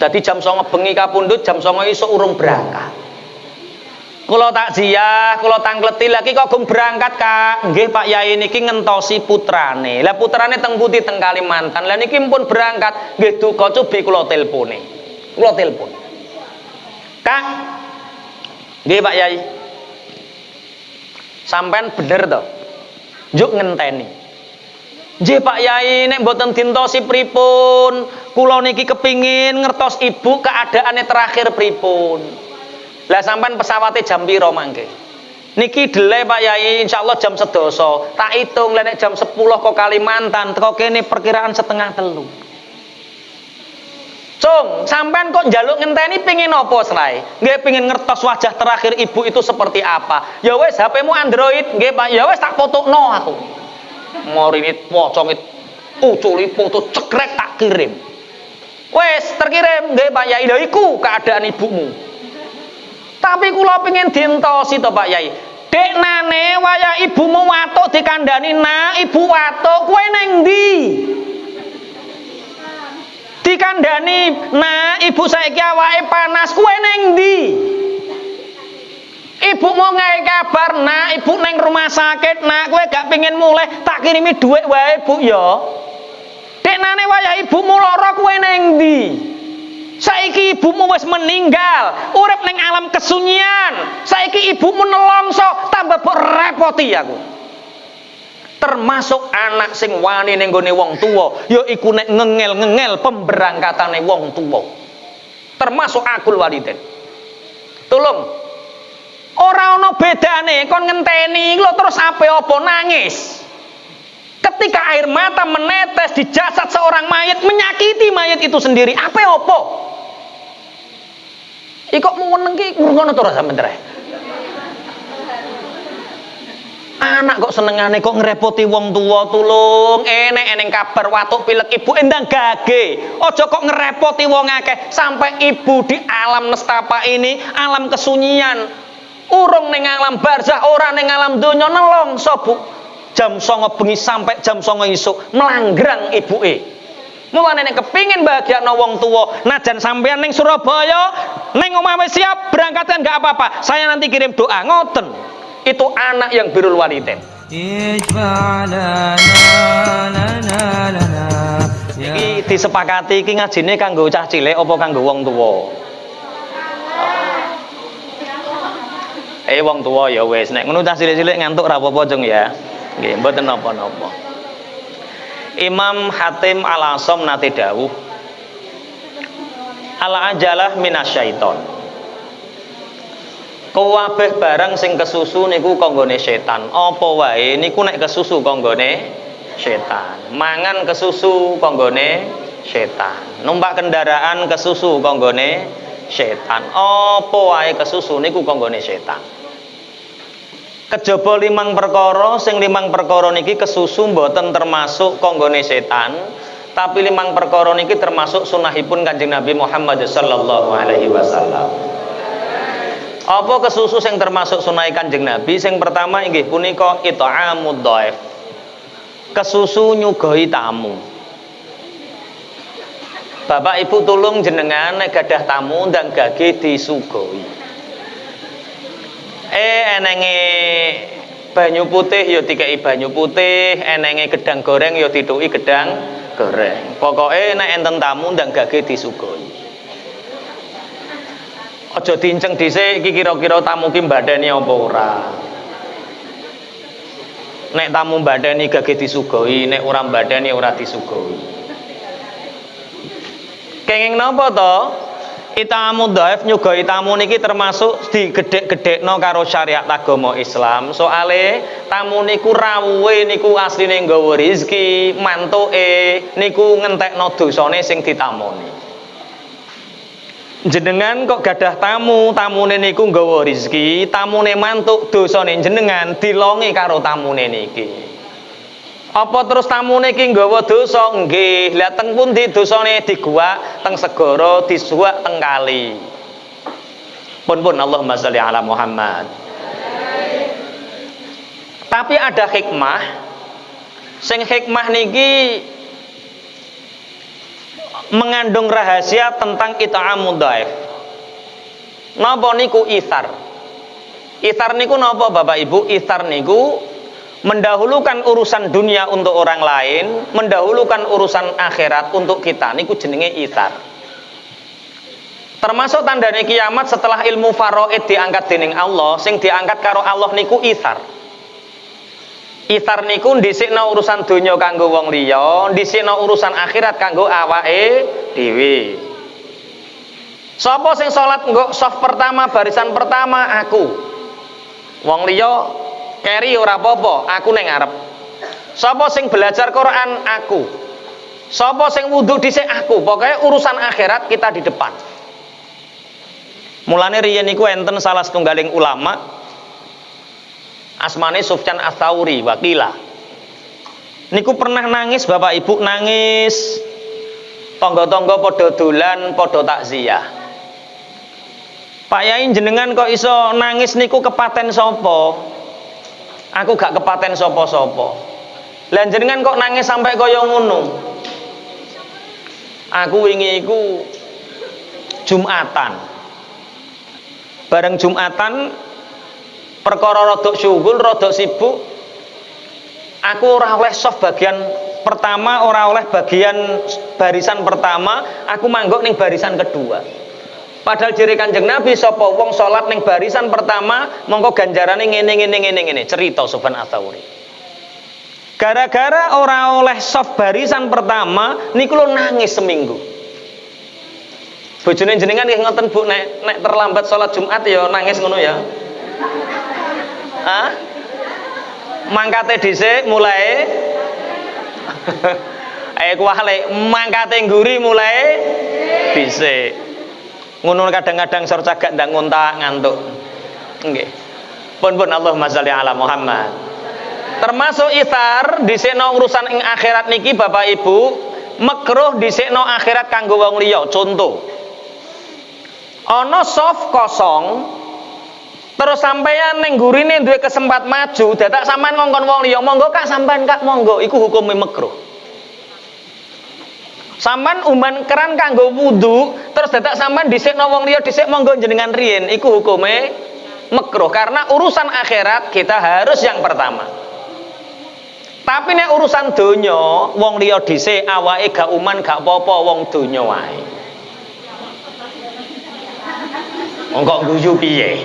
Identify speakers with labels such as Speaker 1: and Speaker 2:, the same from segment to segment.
Speaker 1: Dadi jam 09.00 bengi kapundhut, jam 09.00 esuk urung berangkat. Kula takziah, kula tangkleti lagi kok gung berangkat, Kak. Nggih Pak Yai niki ngentosi putrane. Lah putrane teng pundi teng Kalimantan. Lah niki pun berangkat, nggih duka cobi kula telpone. Kula telepon. Kak. Nggih Pak Yai. Sampean bener to? Njuk ngenteni. Nggih Pak Yai, nek mboten dintosi pripun? Kula niki kepingin ngertos ibu keadaane terakhir pripun. Lah sampean pesawate jam pira mangke? Niki delay Pak Yai, insyaallah jam 11. Tak hitung lah nek jam 10 kok Kalimantan, teko kene perkiraan 2:30. Cung, sampean kok njaluk ngenteni pengin apa selae? Nggih pengin ngertos wajah terakhir ibu itu seperti apa. Ya wis HP-mu Android, nggih Pak. Ya wis tak fotokno aku. Morinit pocongit uculi foto cekrek tak kirim. Wis terkirim, nggih Pak Yai. Lha iku keadaan ibumu. Tapi kula pengin dientosi to Pak Yai. Dek nane wayah ibumu watuk dikandani, "Nak, ibu watuk, kowe neng ndi?" Dikandani, "Nah, ibu saiki awake panas, kowe neng ndi?" Ibu mau ngai kabar, "Nah, ibu neng rumah sakit, nak, kowe gak pengen mulai, tak kirimi duit wae, Bu ya." Dek nane wayah ibumu lara, kowe neng ndi? Saiki ibumu wis meninggal, urip neng alam kesunyian. Saiki ibumu nelongso, tambah mbok repoti aku. Termasuk anak sing wani ning gone wong tuwa ya iku nek ngengel-ngengel pemberangkatane wong tuwa. Termasuk akul waliden. Tolong. Ora ana bedane kon ngenteni lho terus ape apa nangis. Ketika air mata menetes di jasad seorang mayat menyakiti mayat itu sendiri, ape apa? Iki kok meneng ki ngrungono to sampeyan tereh. Anak kok senengane kok ngerepoti wong tua, tulung eneng kabar watuk pilek ibu endang gage. Ojo kok ngerepoti wong akeh sampai ibu di alam nestapa ini, alam kesunyian. Urung ning alam barzah, ora ning alam donya nelongso, Bu. Jam 09.00 bengi sampai jam 09.00 esuk melanggrang ibuke. Mulane nek kepingin bahagiakno wong tua, najan sampean ning Surabaya, ning omah wis siap berangkatan enggak apa-apa. Saya nanti kirim doa ngoten. Itu anak yang birrul walidain. Iki disepakati iki ngajine kanggo cah cilik apa kanggo wong tuwa? Wong tuwa ya wis, nek ngono cah cilik-cilik ngantuk ra apa-apa Jeng ya. Nggih, mboten napa-napa. Imam Hatim Al-Asam nate dawuh, "Al-ajalah minasyaiton." Kabeh barang sing kesusu niku kanggone setan. Apa wae niku nek kesusu kanggone setan. Mangan kesusu kanggone setan. Numpak kendaraan kesusu kanggone setan. Apa wae kesusu niku kanggone setan. Kejaba 5 perkara, sing 5 perkara niki kesusu mboten termasuk kanggone setan, tapi 5 perkara niki termasuk sunahipun Kanjeng Nabi Muhammad sallallahu alaihi wasallam. Apa kesusu yang termasuk sunai Kanjeng Nabi? Yang pertama inggih punika it'amud dhaif. Kesusu nyuguhi tamu. Bapak Ibu tulung jenengan nek gadah tamu ndang gage disuguhi. Enenge banyu putih ya dikei banyu putih, enenge gedang goreng ya dituki gedang goreng. Pokoke nek enten tamu ndang gage disuguhi. Aja dinceng dhisik iki kira-kira tamu ki mbadani apa ora. Nek tamu mbadani gage disuguhi, nek ora mbadani ora disuguhi. Kenging napa to? Itamu dhaif nyuguhi tamu niki termasuk digedhek-gedhekno karo syariat agama Islam. Soale tamu niku rawuhe niku asline nggawa rezeki, mantuke niku ngentekno dosane sing ditamoni. Jenengan kok gadah tamu, tamune niku nggawa rezeki, tamune mantuk dosane jenengan dilongi karo tamune niki. Apa terus tamune iki nggawa dosa? Nggih. Lah teng pundi dosane? Diguwak teng segara, disuwak teng kali. Pun Allahumma sholli ala Muhammad. Tapi ada hikmah. Sing hikmah niki mengandung rahasia tentang it'amud dhaif. Napa niku ithar? Ithar niku napa Bapak Ibu? Ithar niku mendahulukan urusan dunia untuk orang lain, mendahulukan urusan akhirat untuk kita. Niku jenenge ithar. Termasuk tandane kiamat setelah ilmu faraid diangkat dening Allah, sing diangkat karo Allah niku ithar. Ithar niku dhisikno urusan donya kanggo wong liya, dhisikno urusan akhirat kanggo awake dhewe. Sapa sing salat nggo saf pertama, barisan pertama aku. Wong liya keri ora apa-apa, aku ning ngarep. Sapa sing belajar Quran aku. Sapa sing wudu dhisik aku. Pokoke urusan akhirat kita di depan. Mulane riyen niku enten salah setunggaling ulama asmane Sufyan Ats-Tsauri wakila. Niku pernah nangis Bapak Ibu, nangis. Tangga-tangga padha dolan, padha takziah. Pak Yai jenengan kok iso nangis niku kepaten sapa? Aku gak kepaten sapa-sapa. Lah jenengan kok nangis sampai kaya ngono? Aku wingi iku Jumatan. Bareng Jumatan perkara rada syughul, rada sibuk. Aku ora oleh soft bagian pertama, ora oleh bagian barisan pertama, aku manggok ning barisan kedua. Padahal jere Kanjeng Nabi sapa wong salat ning barisan pertama, mongko ganjarane ngene, cerita Sufyan Ats-Tsauri. Gara-gara ora oleh soft barisan pertama, niku lho nangis seminggu. Bojone jenengan nggih ngoten Bu, nek terlambat salat Jumat ya nangis ngono ya. Hah? Mangkate dhisik mulai kuwale mangkate ngguri mulai dhisik. Ngono kadang-kadang sor cagak ndang ngontak ngantuk. Nggih. Pun Allahumma sholli ala Muhammad. Termasuk ithar dhisikno urusan ing akhirat niki Bapak Ibu, makruh dhisikno akhirat kanggo wong liya. Contoh. Ana soft kosong terus sampeyan ning gurine duwe kesempat maju, dadak sampean ngongkon wong liya, monggo Kak sampean Kak monggo, iku hukume makruh. Sampean umban keran kanggo wudu, terus dadak sampean dhisikno wong liya dhisik monggo jenengan riyin, iku hukume makruh karena urusan akhirat kita harus yang pertama. Tapi nek urusan donya, wong liya dhisik awake gak uman gak apa-apa wong donya wae. Wong kok guyu piye?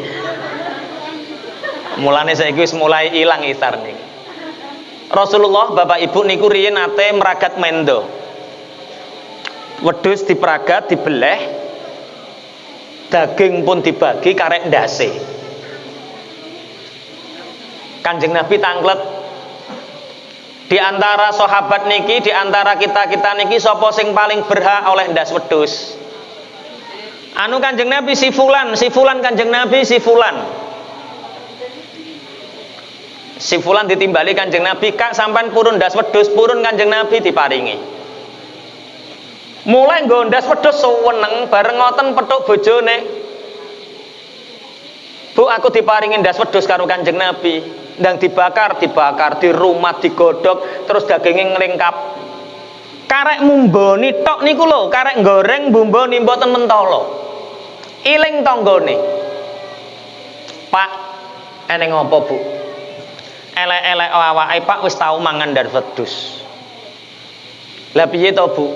Speaker 1: Mulane saiki wis mulai ilang ithar niki. Rasulullah Bapak Ibu niku riyen nate meragat mendo. Wedhus diperagat, dibeleh. Daging pun dibagi karek ndase. Kanjeng Nabi tanglet. Di antara sahabat niki, di antara kita-kita niki sapa sing paling berhak oleh ndas wedhus? Anu Kanjeng Nabi si fulan Kanjeng Nabi si fulan. Si fulan ditimbali Kanjeng Nabi, Kak sampean purun ndas wedhus, purun Kanjeng Nabi diparingi. Mulai nggo ndas wedhus seneng bareng ngoten petuk bojone. Bu, aku diparingi ndas wedhus karo Kanjeng Nabi. Ndang dibakar, di rumah digodhog, terus dagingnya nglengkap. Karek mumboni tok niku lho, karek goreng bumboni mboten mentolo. Iling tanggane. Pak, eneng apa Bu? Elek-elek awake Pak wis tau mangan ndas wedhus. Lah piye to Bu?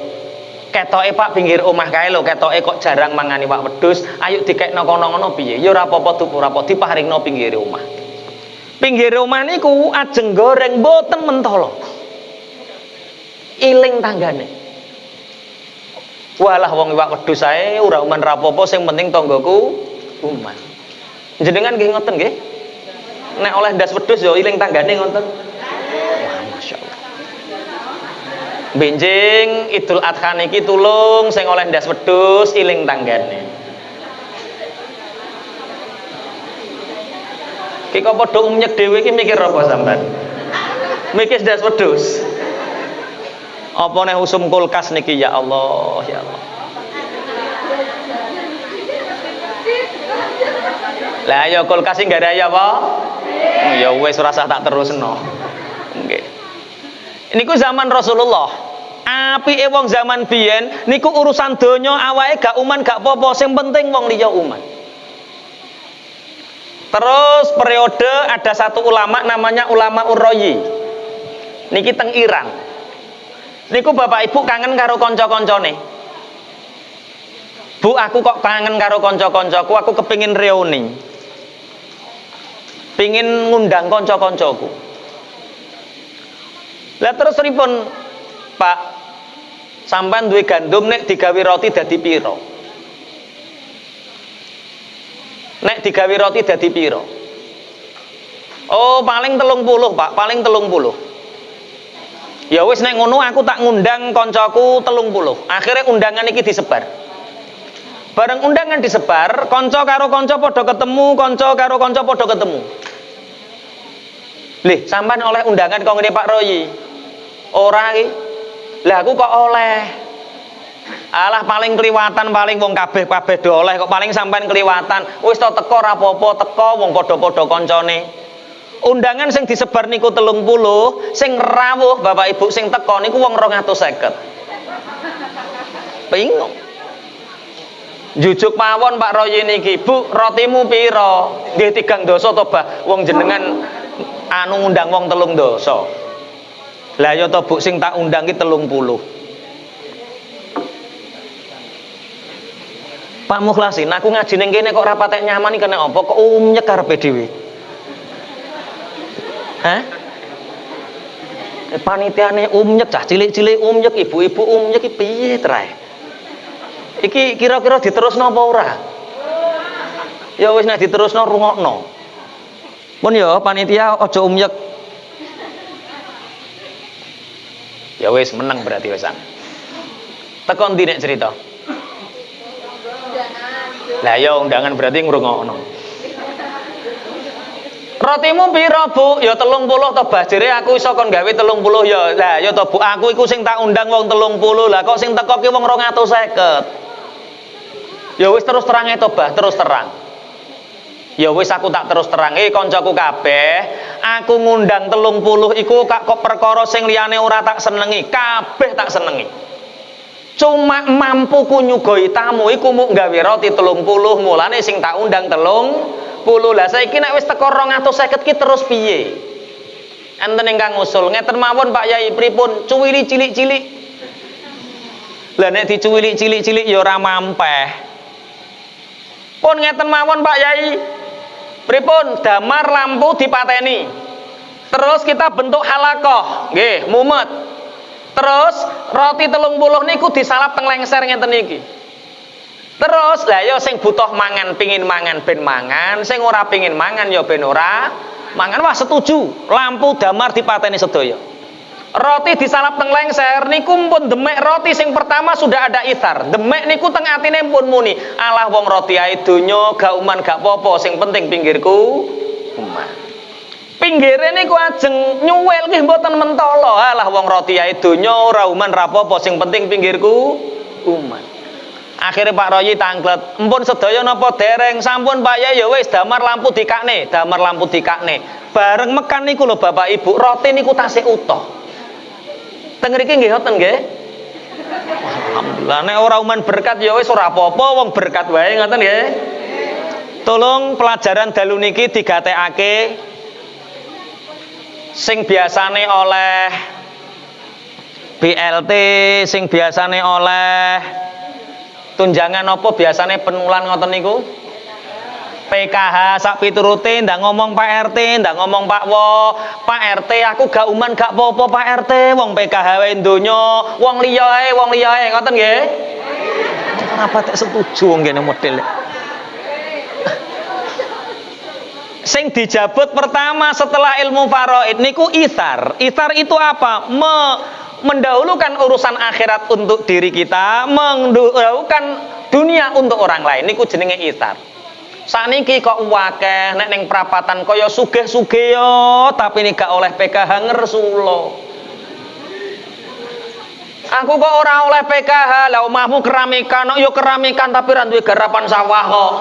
Speaker 1: Ketoke Pak pinggir omah kae lho, ketoke kok jarang mangani wak wedhus, ayo dikekno kono-kono piye? Ya ora apa-apa tuku, ora apa diparingno pinggir omah. Pinggir omah niku ajeng goreng mboten mentolo. Iling tanggane. Walah wong iwak wedhus ae ora uman rapopo, sing penting tanggaku uman. Jenengan nggih ngoten nggih? Nek oleh ndas wedhus ya iling tanggane ngoten. Wah, masyaallah. Benjing Idul Adha niki tulung sing oleh ndas wedhus iling tanggane. Ki kok padha umyek dhewe iki mikir apa sampean? Mikir ndas wedhus. Apa nek usum kulkas niki ya Allah, ya Allah. Lah ya kulkas sing gak ada ya apa? Ya wis ora usah tak terusno. Nggih. Niku zaman Rasulullah. Apike wong zaman biyen niku urusan donya awake gak uman gak apa-apa, sing penting wong liya uman. Terus periode ada satu ulama namanya ulama Urrayi. Niki teng Iran. Niku bapak ibu kangen karo kanca-kancane. Bu, aku kok kangen karo kanca-kancaku, aku kepingin reuni. Pingin ngundang kanca-kancaku. Lah terus pripun, Pak? Sampeyan duwe gandum nek digawe roti dadi piro? Nek digawe roti dadi piro? Oh, paling 30, Pak, paling 30. Ya wis nek ngono aku tak ngundang koncoku 30. Akhirnya undangan iki disebar. Bareng undangan disebar, kanca karo kanca padha ketemu, kanca karo kanca padha ketemu. Lih, sampean oleh undangan kok ngene Pak Royi. Ora iki. Lah aku kok oleh. Alah paling kliwatan, paling wong kabeh-kabeh do oleh kok paling sampean kliwatan. Wis to teko ora apa-apa, teko wong padha-padha kancane. Undangan sing disebar niku 30, sing rawuh Bapak Ibu sing teko niku wong 250. Bingung. Jujuk mawon Pak Royi niki, Bu, rotimu piro? Nggih 3 doso to, Bah. Wong jenengan anu ngundang wong 3 doso. Lah ya to, Bu, sing tak undang ki 30. Pak Mukhlasin, aku ngaji ning kene kok ora patek nyaman iki kena apa? Kok umyek karepe dhewe. Hah? Panitiane umyek, cah cilik-cilik umyek, ibu-ibu umyek iki piye trae? Iki kira-kira diterusno apa ora? Ya wis nek diterusno rungokno. Pun ya panitia aja umyek. Ya wis meneng berarti wisan. Teko ndi nek cerita? Lah ya undangan berarti ngrungokno. Rotimu piro, Bu? Ya 30 to, Bah. Jere aku iso kon gawe 30 ya. Lah ya to, Bu, aku iku sing tak undang wong 30. Lah kok sing teko ki wong 250. Ya wis terus terang to, Bah, terus terang. Ya wis aku tak terus terang. Kancaku kabeh, aku ngundang 30 iku kok perkara sing liyane ora tak senengi, kabeh tak senengi. Cuma mampu ku nyugoi tamu iku mung gawe roti 30, mulane sing tak undang 30. Lah saiki nek wis teko 250 ki terus piye? Enten ingkang ngusul, ngeten mawon Pak Yai, pripun? Cuwili cilik-cilik. Lah nek dicuwili cilik-cilik ya ora mampeh. Pun ngeten mawon Pak Yai. Pripun? Damar lampu dipateni. Terus kita bentuk halakoh, nggih, mumet. Terus roti 30 niku disalap teng lengser ngeten iki. Terus lah ya sing butuh mangan pingin mangan ben mangan, sing ora pingin mangan ya ben ora mangan. Wah setuju, lampu damar dipateni sedaya. Roti disalap teng lengser niku pun demek roti sing pertama sudah ada ithar. Demek niku teng atine pun muni, alah wong roti ae donya gak uman gak apa-apa, sing penting pinggirku uman. Pinggire niku ajeng nyuwil nggih mboten mentolo. Alah wong roti ae donya ora uman ra apa-apa, sing penting pinggirku uman. Akhirnya Pak Royi tangklet, empun sedaya napa dereng? Sampun Pak Yai, ya wis damar lampu dikakne, damar lampu dikakne. Bareng mekan niku lho Bapak Ibu, roti niku tasih utuh. Teng mriki nggih ngoten nggih. Alhamdulillah nek ora uman berkat ya wis ora apa-apa, wong berkat wae ngoten nggih. Tolong pelajaran dalu niki digatekake sing biasane oleh BLT, sing biasane oleh tunjangan apa biasanya penulan ngoten niku? PKH sak piturute ndak ngomong Pak RT, ndak ngomong Pak Wo. Pak RT aku gak uman gak apa-apa Pak RT, wong PKH wae donya, wong liya ae ngoten nggih. Kenapa tak setuju ngene model. Sing dijabut pertama setelah ilmu faraid niku itsar. Itsar itu apa? Mendahulukan urusan akhirat untuk diri kita, mendahulukan dunia untuk orang lain. Niku jenenge itsar. Sakniki kok wakeh nek ning prapatan kaya sugih-sugih yo, tapi nek gak oleh PKH ngersula. Aku kok ora oleh PKH, lah omahmu keramikan, yo keramikan tapi ra duwe garapan sawah kok.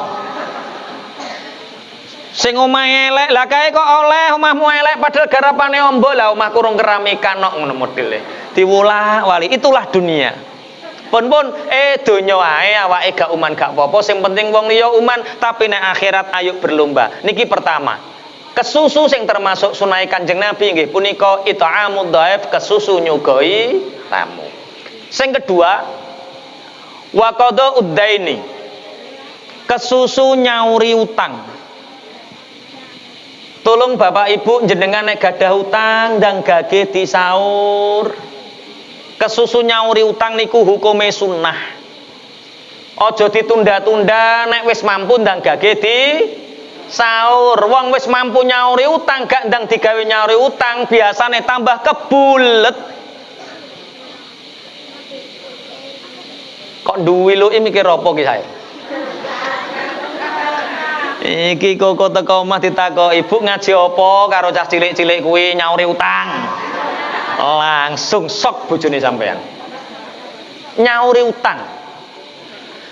Speaker 1: Sing omahe elek, lah kae kok oleh omahmu elek padahal garapane ombo, lah omah kurung keramikan kok ngono modele. diwolak-wali. Itulah dunia. Pun donya wae awake gak uman gak apa-apa, sing penting wong liya uman, tapi nek akhirat ayo berlomba. Niki pertama. Kesusu sing termasuk sunah Kanjeng Nabi nggih punika it'amud dhaif, kesusu nyugoi tamu. Sing kedua, wa qada uddaini. Kesusu nyauri utang. Tolong Bapak Ibu jenengan nek gadah utang ndang gage disaur. Kesusu nyauri utang niku hukume sunnah. Aja ditunda-tunda, nek wis mampu ndang gage di sahur. Wong wis mampu nyauri utang gak ndang digawe nyauri utang, biasane tambah kebulet. Kok duwiluki mikir apa ki sae? Iki kok teko omah ditakoki, "Ibu ngaji apa karo cah cilik-cilik kuwi nyauri utang?" Langsung sok bojone sampean. Nyauri utang.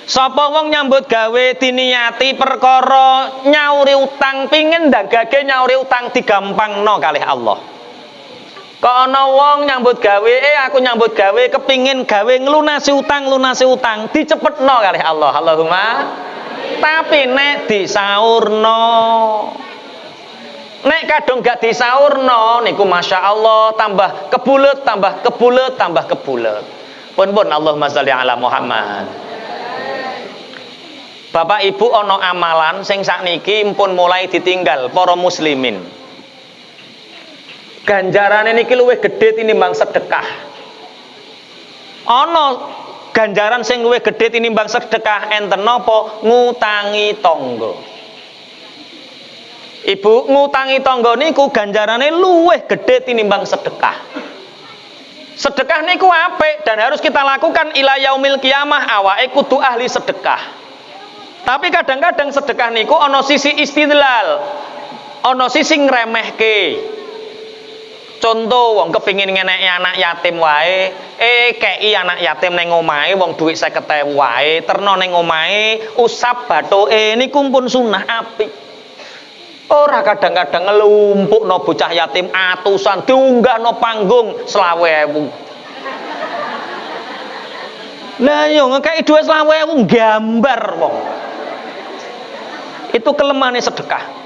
Speaker 1: Sapa wong nyambut gawe diniati perkara nyauri utang, pingin ndagage nyauri utang digampangno kalih Allah. Kok ana wong nyambut gawe, aku nyambut gawe kepingin gawe nglunasi utang, dicepetno kalih Allah. Allahumma. Tapi nek disaurno, nek kadung gak disaurno niku Masya Allah tambah kebulet. Pun Allahumma sholli ala Muhammad. Bapak Ibu ana amalan sing sakniki pun mulai ditinggal para muslimin. Ganjarane niki luwih gedhe tinimbang sedekah. Ana ganjaran sing luwih gedhe tinimbang sedekah, enten napa? Ngutangi tangga. Ibu, ngutangi tangga niku ganjarane luwih gedhe tinimbang sedekah. Sedekah niku apik dan harus kita lakukan ila yaumil kiamah, awake kudu ahli sedekah. Tapi kadang-kadang sedekah niku ana sisi istidlal, ana sisi ngremehke. Contoh wong kepingin ngeneki anak yatim wae, kei anak yatim ning omahe wong dhuwit 50.000 wae, terno ning omahe usap bathuke niku pun sunah apik. Ora kadang-kadang ngelumpukno bocah yatim atusan diunggahno panggung 20.000. Lah yo ngekeki dhuwit 20.000 gambar wong. Itu kelemahane sedekah.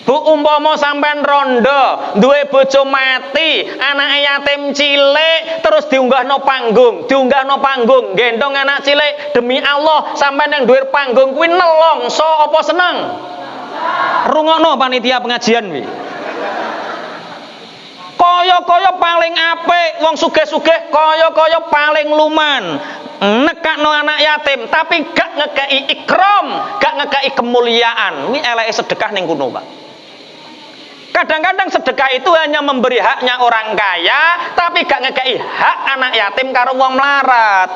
Speaker 1: Bu, umpama sampean rondo duwe bojo mati, anake yatim cilik terus diunggahno panggung, gendong anak cilik, demi Allah sampean yang duwe panggung kuwi nelongso apa seneng? Rungokno panitia pengajian wi. Kaya-kaya paling apik, wong sugih-sugih kaya-kaya paling luman. Nekakno anak yatim tapi gak ngekei ikram, gak ngekei kemuliaan. Kuwi eleke sedekah ning kono, Pak. Kadang-kadang sedekah itu hanya memberi haknya orang kaya, tapi gak ngekei hak anak yatim karo wong melarat.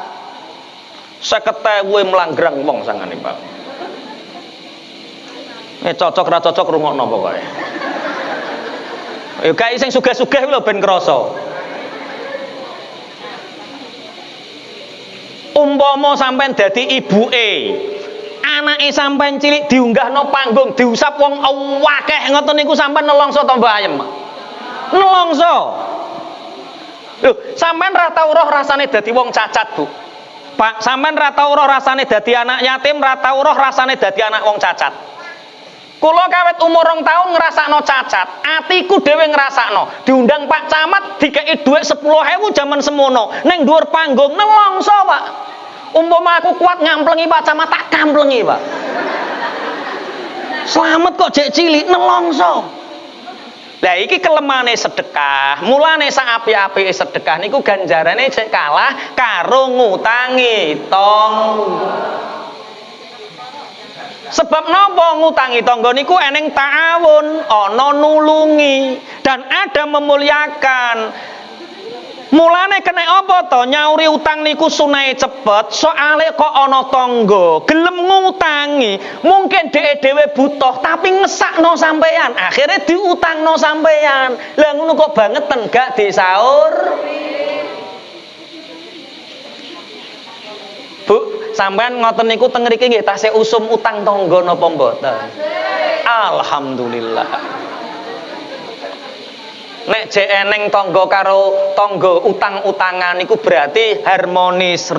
Speaker 1: 50.000 melanggrang wong sangane, Pak. Cocok ra cocok rungokno pokoke. Ya kae sing sugih-sugih lho ben krasa. Umpama sampean dadi ibuke, anake sampean cilik diunggahno panggung, diusap wong akeh ngoten niku sampean nelongso ta Mbah Ayem? Nelongso. Lho, sampean ra tau roh rasane dadi wong cacat, Bu. Pak, sampean ra tau roh rasane dadi anak yatim, ra tau roh rasane dadi anak wong cacat. Kula kawit umur 2 tahun ngrasakno cacat, atiku dhewe ngrasakno. Diundang Pak Camat dikeki dhuwit 10.000 jaman semono, ning dhuwur panggung nelongso, Pak. Umpama aku kuat ngamplengi Pak Camat tak kamplengi, Pak. Slamet kok jek cilik nelongso. Lah iki kelemane sedekah. Mulane sak apik-apike sedekah niku ganjarane jek kalah karo ngutangi tangga. Sebab napa ngutangi tangga niku eneng ta'awun, ana nulungi dan ada memuliakan. Mulane kena apa to? Nyauri utang niku sunahe cepet, soale kok ana tangga, gelem ngutangi. Mungkin dhek dhewe butuh tapi ngesakno sampean, akhirnya diutangno sampean. Lah ngono kok bangeten gak disaur. Bu, sampean ngoten niku teng mriki nggih tasih usum utang tangga napa mboten? Alhamdulillah. Nek jek eneng tangga karo tangga utang-utangan iku berarti harmonis,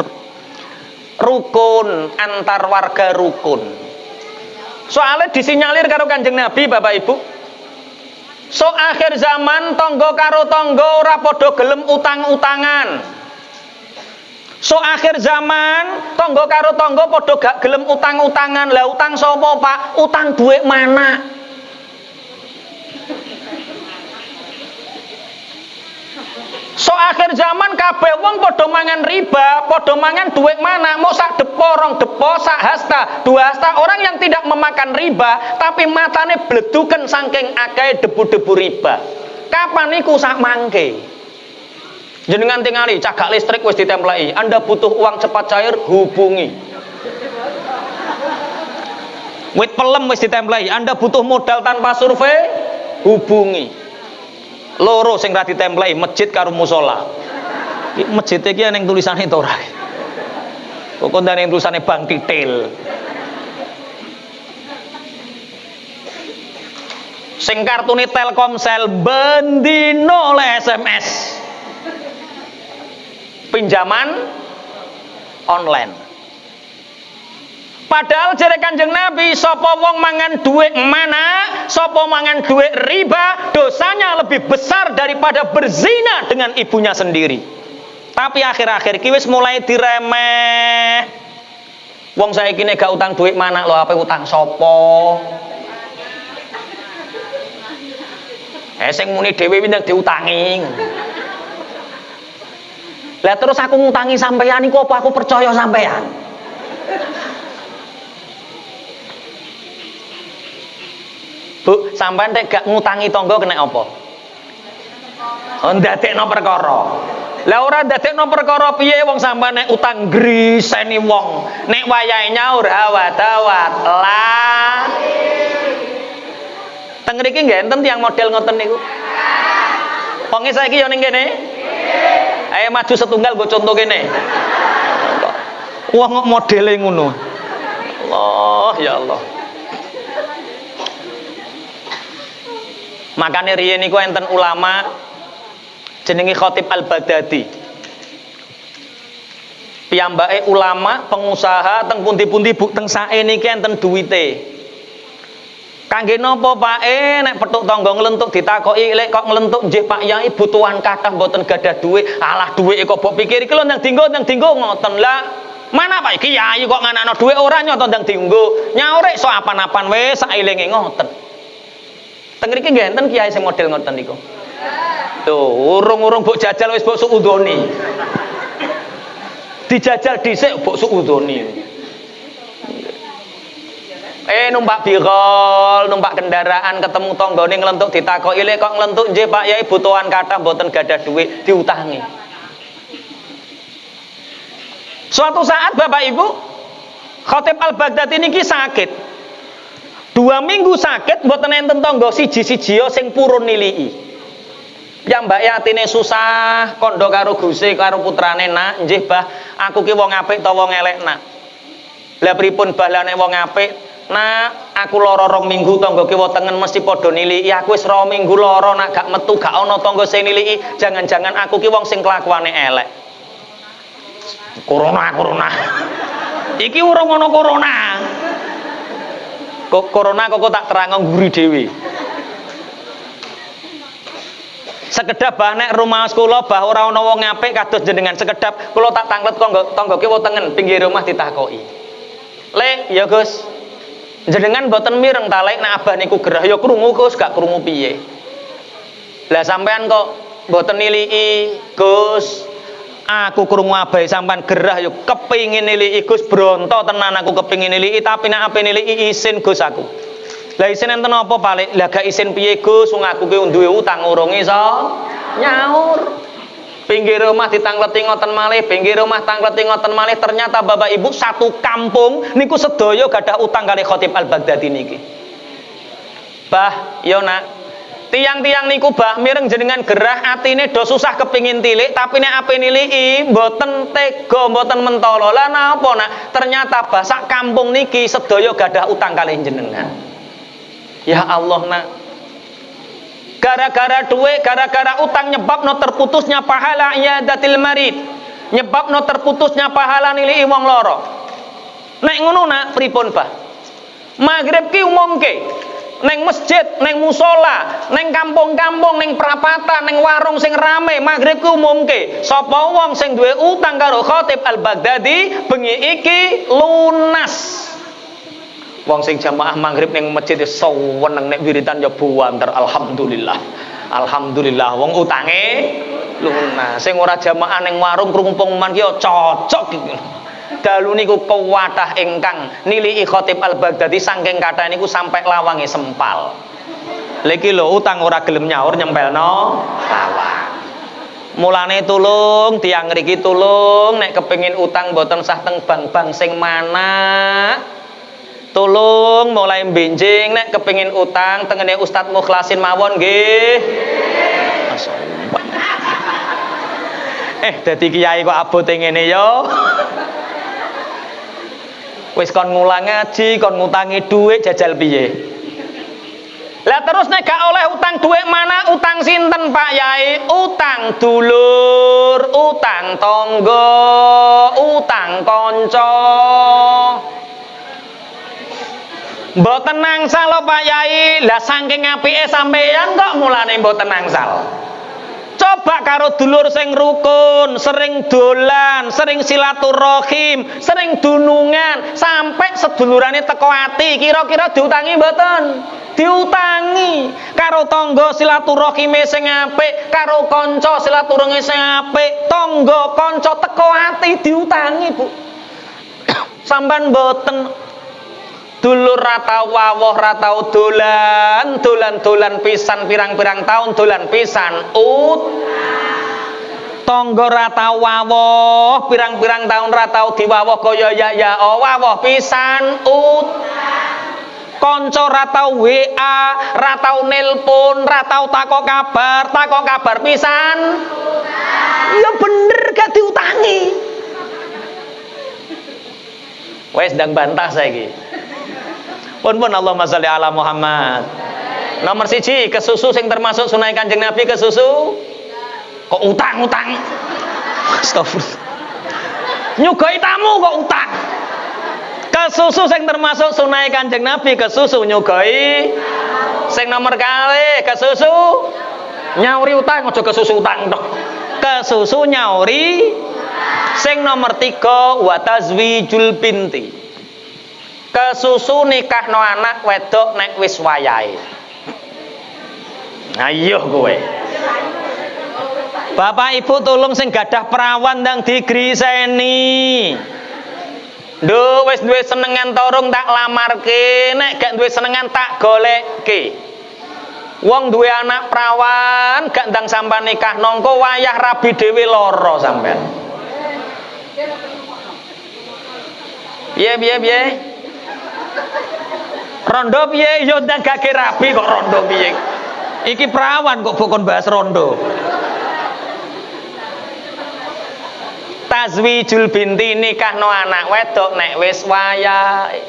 Speaker 1: rukun, antar warga rukun. Soalnya disinyalir karo Kanjeng Nabi Bapak Ibu. So akhir zaman tangga karo tangga ora padha gelem utang-utangan. So akhir zaman tangga karo tangga padha gak gelem utang-utangan. Lah utang sapa, Pak? Utang duit mana? So akhir zaman kabeh wong padha mangan riba, padha mangan duit mana? Mau sak depo, rong depo, sak hasta, dua hasta. Orang yang tidak memakan riba tapi matane bleduken saking akeh debu-debu riba. Kapan iku sak mangke? Jenengan tingali cagak listrik wis ditempleki. Anda butuh uang cepat cair, hubungi. Wit pelem wis ditempleki. Anda butuh modal tanpa survei, hubungi. Loro sing ra ditempleki masjid karo musala. Iki masjid iki ning tulisane to ora? Kok ndane tulisane Bang Titil. Sing kartune Telkomsel bendino oleh SMS. Pinjaman online. Padahal jere Kanjeng Nabi, sapa wong mangan duit mana, sapa mangan duit riba, dosanya lebih besar daripada berzina dengan ibunya sendiri. Tapi akhir-akhir iki wis mulai diremeh. Wong saiki nek gak utang duit mana lho, apa utang sapa? Sing muni dhewe winang diutangi. Lah terus aku ngutangi sampeyan iku apa aku percaya sampeyan? Bu, sampean nek gak ngutangi tangga kena apa? Oh, ndadekno perkara. Lah ora ndadekno perkara piye wong sampean nek utang griseni wong, nek wayahe nyaur hawat-hawat lah. Teng mriki nggih enten tiyang model ngoten niku. Wong saiki yo ning kene. Ayo maju setunggal mbok contoh kene. Wong kok modele ngono. Allah ya Allah. Makanya riyen niku enten ulama jenenge Khatib Al-Baghdadi. Piyambake ulama, pengusaha teng pundi-pundi bu teng sae niki enten duwite. Kangge napa Pak? Nek petuk tangga nglentuk ditakoki, lek kok nglentuk nggih Pak Yai butuhan kathah mboten gadah duit. Alah duit kok mbok pikir iki lho nang dinggo ngoten. Lah mana Pak iki Yai kok nganakno duit ora nyoto nang dinggo. Nyaure sok apan-apan wis sak elinge ngoten. Teng mriki nggih enten kiai sing model ngoten niku. Tuh, urung-urung mbok jajal wis mbok suudoni. Dijajal dhisik mbok suudoni. Numpak bigol, numpak kendaraan ketemu tanggane nglentuk ditakoki, "Lek kok nglentuk nggih Pak Yai butuhan kathah mboten gadah duit," diutangi. Suatu saat Bapak Ibu, Khatib Al-Baghdadi niki sakit. 2 minggu sakit mboten enten tangga siji-siji sing purun niliki. Piyambake atine susah, kandha karo Guse karo putrane, "Nak, nggih Bah, aku ki wong apik ta wong elek, Nak?" Lah pripun Bah nek wong apik? "Nak, aku lara 2 minggu tangga ki wetengen mesti padha niliki. Aku wis 2 minggu lara, nak gak metu gak ana tangga sing niliki. Jangan-jangan aku ki wong sing kelakuane elek." Corona. Iki urung ana corona. Kok corona kok tak terang ngguri dhewe. Sekedap bah nek rumah kula bah ora ana wong apik kados jenengan, sekedap kula tak tanglet tangga ki wetengen pinggir rumah ditakoki. "Lek, ya Gus. Jenengan mboten mireng ta lek nek abah niku gerah ya krungu Gus, gak krungu piye?" Lah sampean kok mboten niliki, "Gus, aku krungu abahe sampean gerah ya kepingin niliki Gus, bronto tenan aku kepingin niliki, tapi nek ape niliki isin Gus aku." Lah isin enten apa balik? Lah gak isin piye Gus, wong aku ki duwe utang urung iso nyaur. Pinggir rumah ditangleti ngoten malih, pinggir rumah tangleti ngoten malih, ternyata Bapak Ibu satu kampung niku sedaya gadah utang kali Khatib Al-Baghdadi niki. Bah, yo nak, tiang-tiang niku bah mireng jenengan gerah atine do susah kepingin tilik, tapi nek ape niliki mboten tega, mboten mentolo. Lah napa nak? Ternyata bah sak kampung niki sedaya gadah utang kalih jenengan. Ya Allah nak, Gara-gara duit, gara-gara utang nyebabno terputusnya pahala iyadatil marid. Nyebabno terputusnya pahala nili wong loro. Nek ngono nak pripun, Bah? Maghrib ki umumke neng masjid, neng musola, neng kampung-kampung, neng perapatan, neng warung sing rame. Maghrib ki umumke sapa wong sing duwe utang karo Khatib Al-Baghdadi bengi iki lunas. Wong sing jamaah maghrib neng masjid seneng nek wiridan ya buanter. Alhamdulillah. Alhamdulillah wong utange lunas. Sing ora jamaah neng warung krungu pengumuman ki cocok iki. Dalu niku pewadah ingkang nilii Khatib Al-Baghdadi saking kathah niku sampai lawange sempal. Lha iki lho utang ora gelem nyaur nyempelno lawang. Mulane tulung tiyang ngriki tulung nek kepengin utang mboten sah teng bank-bank sing mana. Tulung mulai benjing nek kepengin utang tengene Ustadz Mukhlasin mawon nggih. Dadi kiai kok abote ngene yo. Wis kon ngulang ngaji, kon ngutangi duit jajal piye? Lah terus nek gak oleh utang duit mana? Utang sinten Pak Yai? Utang dulur, utang tangga, utang kanca. Mboten nangsal lho Pak Yai. Lah saking apike sampeyan kok mulane mboten nangsal. Coba karo dulur sing rukun, sering dolan, sering silaturahim, sering dunungan, sampai sedulurane teko ati, kira-kira diutangi mboten? Diutangi. Karo tangga silaturahime sing apik, karo kanca silaturahime sing apik, tangga kanca teko ati diutangi, Bu. Sampean mboten dulur ratau wawuh ratau dolan pisan pirang-pirang tahun dolan pisan tangga ratau wawuh pirang-pirang tahun ratau diwawuh kaya ya wawuh pisan kanca ratau WA ratau nelpon ratau takok kabar pisan ya bener gak diutangi. Wes ndang bantah saiki. Pun Allahumma sholli ala Muhammad. Nomor 1 kesusu sing termasuk sunah Kanjeng Nabi kesusu. Kok utang-utang? Astagfirullah. Nyugoi tamu kok utang. Kesusu sing termasuk sunah Kanjeng Nabi kesusu nyugoi. Sing nomor kali kesusu nyauri utang aja kesusu utang tok. Kesusu nyauri. Sing nomor 3 wa tazwijul binti. Kesusu nikahno anak wedok nek wis wayahe. Ayo kowe. Bapak Ibu tolong sing gadah perawan ndang digriseni. Nduk wis duwe senengan torung tak lamarke, nek gak duwe senengan tak golekke. Wong duwe anak perawan gak ndang sampean nikahno engko wayah rabi dhewe lara sampean. Piye? Rondo piye yo ndang gak rapi kok rondo piye. Iki perawan kok bukan bahas rondo. Tazwijul binti nikahno anak wedok nek wis wayahe.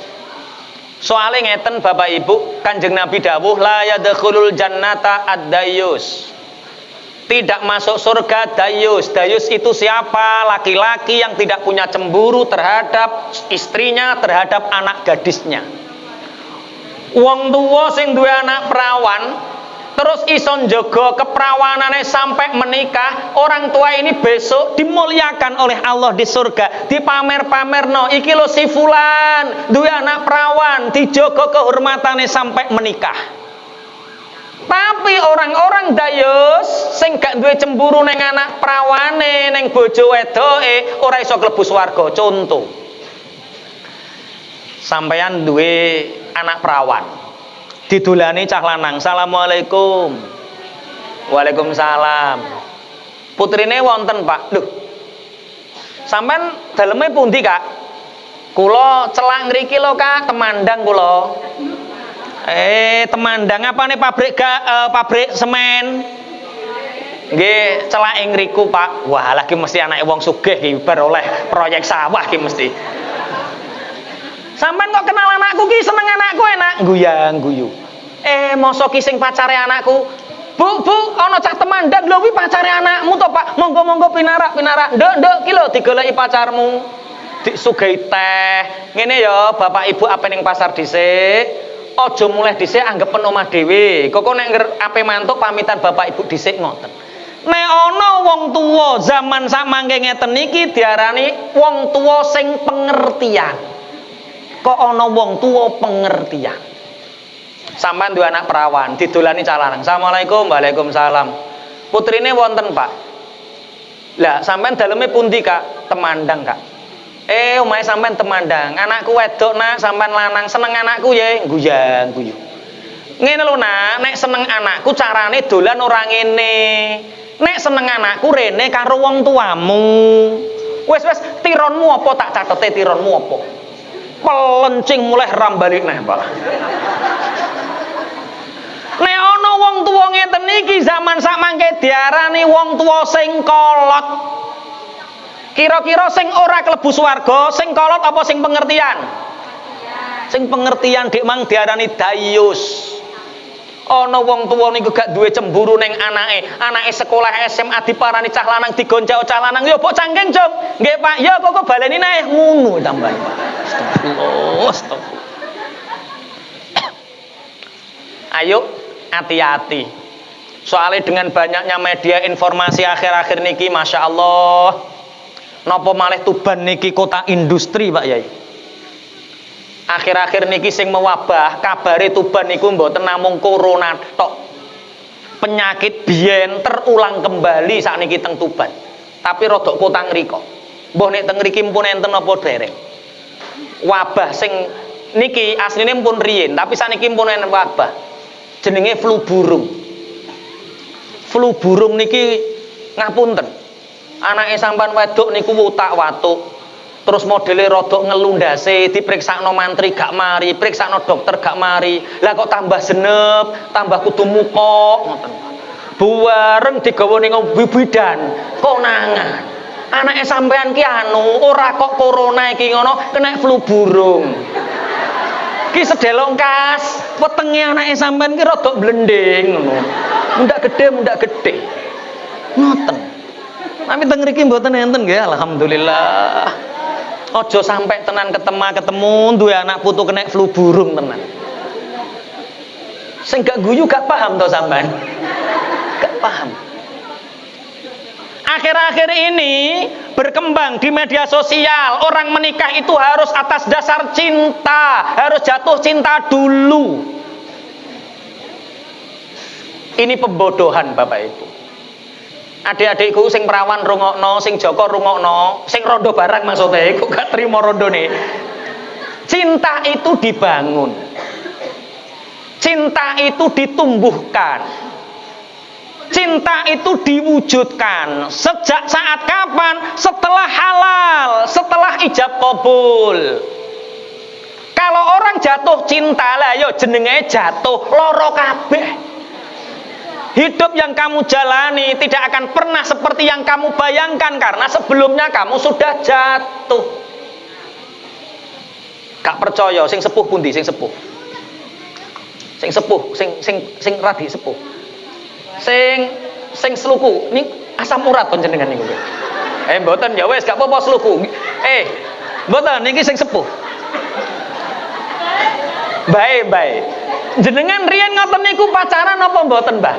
Speaker 1: Soale ngeten Bapak Ibu, Kanjeng Nabi dawuh la yadkhulul jannata ad-dayyus. Tidak masuk surga dayus. Dayus itu siapa? Laki-laki yang tidak punya cemburu terhadap istrinya, terhadap anak gadisnya. Wong tuwa sing duwe anak perawan terus iso njaga keperawanane sampai menikah, orang tua ini besok dimuliakan oleh Allah di surga, dipamer-pamerno iki lho si fulan duwe anak perawan, dijaga kehormatane sampai menikah. Tapi orang-orang dayus sing gak duwe cemburu neng anak perawane, neng bojo wedoke ora iso klebu swarga. Contoh, sampeyan duwe anak perawan, didolani cah lanang, assalamualaikum, waalaikumsalam, putrine wonten Pak, lho sampean daleme pundi Kak? Kula celak ngriki lho Kak, Temandang kula. Temandang apa nih pabrik semen? Nggih, celake ngriku Pak. Wah, lagi mesti anake wong sugih iki beroleh proyek sawah iki mesti. Sampeyan kok kenal anakku ki, seneng anakku enak guyang guyu. Mosok ki sing pacare anakku Bu, ana cah temandang lho kuwi pacare anakmu to, Pak. Monggo pinarak. Nduk ki lho digoleki pacarmu. Disugahi teh. Ngene ya, Bapak Ibu ape ning pasar dhisik. Aja mulai dhisik anggepen omah dhewe. Kok nek ape mantuk pamitan Bapak Ibu dhisik ngoten. Nek ana wong tuwa zaman samangke ngeten iki diarani wong tuwa sing pengertian. Kok ana wong tuwa pengertian. Sampeyan duwe anak perawan, didolani cah lanang. Assalamualaikum, waalaikumsalam. Putrine wonten, Pak. Lah, sampeyan daleme pundi, Kak? Temandang, Kak. Omahe sampean temandang. Anakku wedok, Nak, sampean lanang. Seneng anakku ya, guyu. Ngene lho, Nak, nek seneng anakku carane dolan ora ngene. Nek seneng anakku rene karo wong tuamu. Wis tironmu apa tak catete tironmu apa? Pelencing mulai rambalik neh, Pak. Nek ana wong tuwa ngeten iki zaman sakmangke diarani wong tuwa sing kolot. Kira-kira sing ora klebu swarga, sing kolot apa sing pengertian? Sing pengertian dik mang diarani dayus. Ana wong tuwa niku gak duwe cemburu ning anake sekolah SMA diparani cah lanang digonceng cah lanang, "Yo, Bok cangking, Cung." "Nggih, Pak." "Ya, kok baleni neh." Ngono tambahan, Pak. Astagfirullah. Ayo hati-hati. Soalnya dengan banyaknya media informasi akhir-akhir niki, Masya Allah, napa malih Tuban niki kota industri, Pak Yai. Akhir-akhir niki sing mewabah kabare Tuban niku mboten namung corona tok. Penyakit biyen terulang kembali sakniki teng Tuban. Tapi rodok kota ngriko. Mbah nek teng mriki pun enten apa dereng. Wabah sing niki asline pun riyin, tapi sakniki pun enten wabah. Jenenge flu burung. Flu burung niki ngapunten. Anake sampean wedok niku wutak-watuk. Terus modele rodok ngelundase, dipriksakno mantri gak mari, priksakno dokter gak mari. Lah kok tambah jenep, tambah kudu mukok ngoten. Buwareng digawa ning bibidan, konangan. Anake sampean ki anu, ora kok corona iki ngono, kena flu burung. Ki sedelok kas, wetenge anake sampean ki rodok blending ngono. Mundak gede. Ngoten. Tapi teng mriki mboten enten nggih, alhamdulillah. Ojo sampai tenan ketemu duwe anak putu kena flu burung tenan. Sing gak guyu gak paham to sampean. Gak paham. Akhir-akhir ini berkembang di media sosial, orang menikah itu harus atas dasar cinta, harus jatuh cinta dulu. Ini pembodohan Bapak Ibu. Adik-adikku sing perawan rungokno, sing Joko rungokno, sing rondo barang maksudnya, kok gak terima rondo nih. Cinta itu dibangun, cinta itu ditumbuhkan, cinta itu diwujudkan. Sejak saat kapan? Setelah halal, setelah ijab kabul. Kalau orang jatuh cinta lah, yo jenenge jatuh loro kabeh. Hidup yang kamu jalani tidak akan pernah seperti yang kamu bayangkan karena sebelumnya kamu sudah jatuh. Gak percaya, sing sepuh pundi, sing sepuh. Sing radi sepuh. Sing seluku, ini asam urat panjenengan niku. Mboten ya wis gak apa-apa seluku. Mboten niki sing sepuh. Baik. Jenengan riyen ngoten niku pacaran apa mboten, Mbah?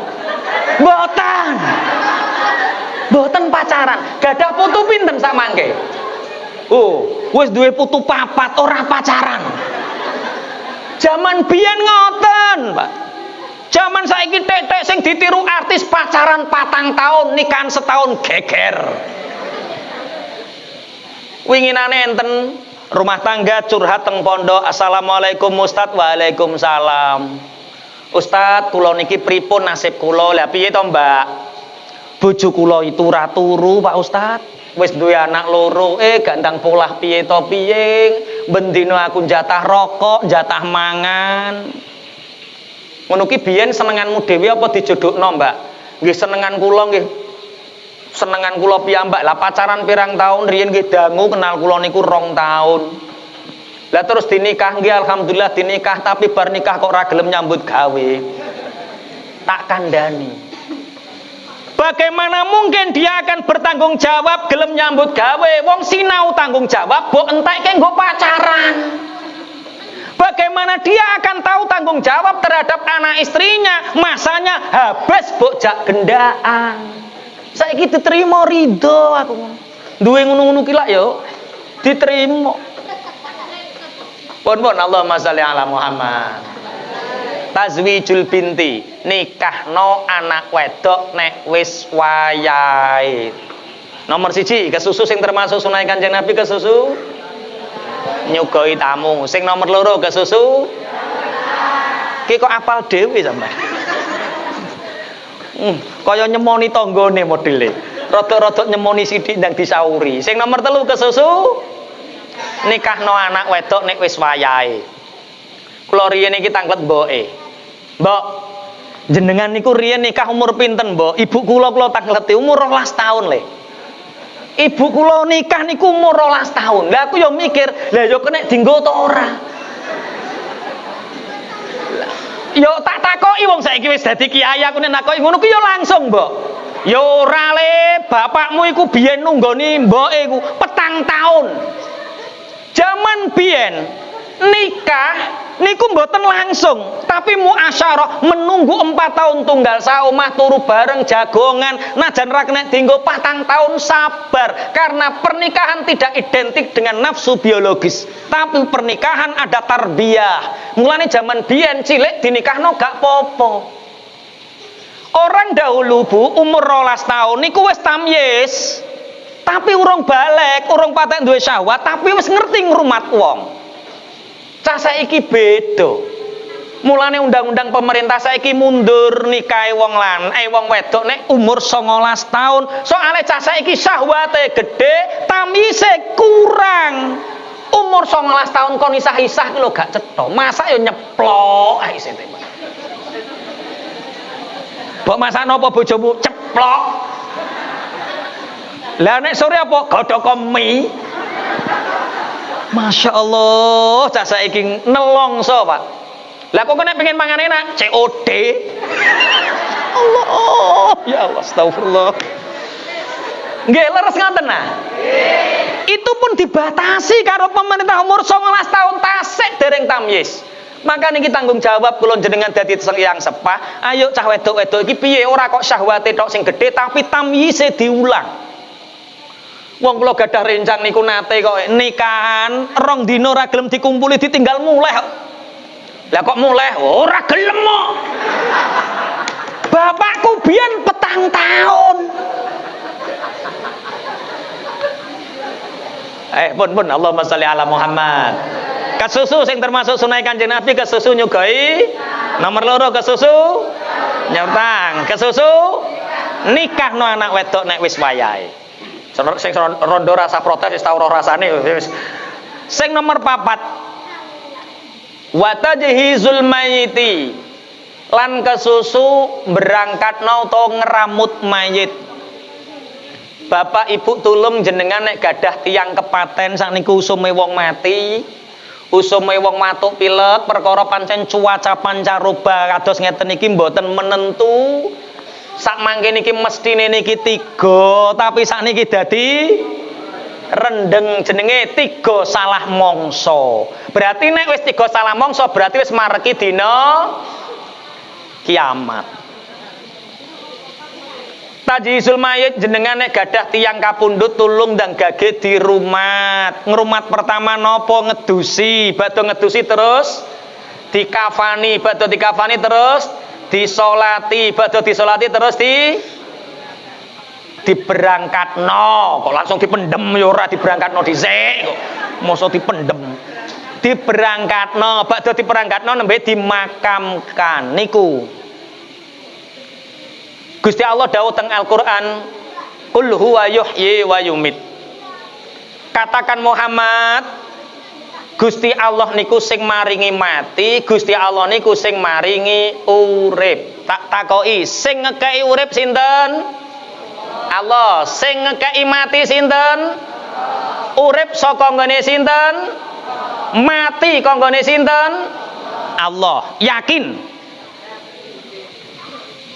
Speaker 1: Mboten pacaran. Gadah putu pinten sak mangke? Wis duwe putu 4 ora pacaran. Zaman biyen ngoten, Pak. Zaman saiki tek-tek sing ditiru artis pacaran 4 tahun, nikahan setahun geger. Winginane enten rumah tangga curhat teng pondok. Assalamualaikum Ustaz. Waalaikumsalam. Ustaz, kula niki pripun nasib kula? Lah piye to, Mbak? Bojo kula itu ora turu, Pak Ustaz. Wis duwe anak loro, gandang polah piye to piye? Bendino aku jatah rokok, jatah mangan. Ngono ki biyen senenganmu dhewe apa dijodhokno, Mbak? Nggih senengan kula nggih. Senengan kula piyambak. Lah pacaran pirang tahun riyen nggih dangu, kenal kula niku 2 tahun. Lah terus dinikah nggih alhamdulillah dinikah, tapi bar nikah kok ora gelem nyambut gawe. Tak kandhani. Bagaimana mungkin dia akan bertanggung jawab gelem nyambut gawe wong sinau tanggung jawab mbok entekke nggo pacaran. Bagaimana dia akan tahu tanggung jawab terhadap anak istrinya masanya habis mbok jak gendaan. Saiki diterima ridho aku. Duwe ngono-ngono ki lak yo diterima. Pun Allahumma sholli ala Muhammad. Tazwijul binti, nikahno anak wedok nek wis wayahe. Nomor 1 kesusu sing termasuk sunah Kanjeng Nabi kesusu nyugoi tamu. Sing nomor 2 kesusu ki kok apal dhewe sampean. Kaya nyemoni tanggane modele. Rodok-rodok nyemoni sithik ndang disauri. Sing nomor 3 kesusu nikahno anak wedok nek wis wayahe. Kula riyen iki tanglet mboke. Mbok, jenengan niku riyen nikah umur pinten, Mbok? Ibu kula tangleti umur 12 tahun le. Ibu kula nikah niku umur 12 tahun. Lah aku yo mikir, lah yo kena dienggo ta ora? Yo tak takoki wong saiki wis dadi kiai aku nek nakoki ngono ku yo langsung, Mbok. Yo ora le, bapakmu iku biyen nunggoni mboke iku 4 tahun. Jaman biyen nikah niku mboten langsung, tapi muasyarah menunggu 4 tahun tunggal saomah turu bareng jagongan najan ra kena dienggo 4 tahun sabar karena pernikahan tidak identik dengan nafsu biologis, tapi pernikahan ada tarbiyah. Mulane zaman biyen cilik dinikahno gak popo. Orang dahulu Bu umur 12 tahun niku wis tamyiz, tapi urung balik, urung patek duwe syahwat, tapi wis ngerti ngrumat wong. Cah saiki beda. Mulane undang-undang pemerintah saiki mundur nikahe wong wong wedok nek umur 19 tahun. Soale cah saiki syahwate gede, tamise kurang. Umur 19 tahun kon isah-isah ki lho gak cetha. Masak yo nyeplok ae sithik. Mbok masak napa bojomu? Ceplok. Lah nek sore apa? Godhog mie. Masya Allah, cah saiki nelongso Pak. Lah kok nek pengen mangan enak, COD. Allah, ya Allah, astagfirullah. Nggih, leres ngoten nah. Itu pun dibatasi karo pemerintah umur 19 tahun tasik dereng tamyiz. Maka niki tanggung jawab kula jenengan dadi yang sepah. Ayo cah wedok-wedok iki piye ora kok syahwate tok sing gedhe tapi tamyize diulang. Wong kula gadah rencang niku nate kok nikahan 2 dina ora gelem dikumpuli ditinggal muleh. Lah kok muleh ora gelem kok. Bapakku biyen 4 tahun. Pun Allahumma sholli ala Muhammad. Kesusu sing termasuk sunah Kanjeng Nabi kesusu nyugoi. Nomor 2 kesusu nyertang. Kesusu nikahno anak wedok nek wis wayahe. Sing rondo rasa protes wis tau roh rasane wis. Sing nomor 4 wa tajhizul mayiti lan kesusu berangkatno utawa ngeramut mayit. Bapak Ibu tulung jenengan nek gadah tiang kepaten sakniku usume wong mati, usume wong matuk pilek perkara pancen cuaca pancaroba kados ngeten iki mboten menentu. Sak mangke niki mestine niki 3, tapi sakniki dadi rendeng jenenge 3 salah mangsa. Berarti nek wis 3 salah mangsa berarti wis mareki dina kiamat. Tajhizul mayit jenengan nek gadah tiyang kapundhut tulung ndang gage dirumat. Ngrumat pertama napa ngedusi, badhe ngedusi terus dikafani, badhe dikafani terus disolati, badhe disolati terus diberangkatno. Kok langsung dipendem ya ora diberangkatno dhisik kok. Mosok dipendem. Diberangkatno, badhe diberangkatno nembe dimakamkan niku. Gusti Allah dawuh teng Al-Qur'an, "Qul huwa yuhyi wa yumit." Katakan Muhammad, Gusti Allah niku sing maringi mati, Gusti Allah niku sing maringi urip. Tak takoki, sing ngekeki urip sinten? Allah. Sing ngekeki mati sinten? Urip saka nggone sinten? Mati konggone sinten? Allah. Yakin?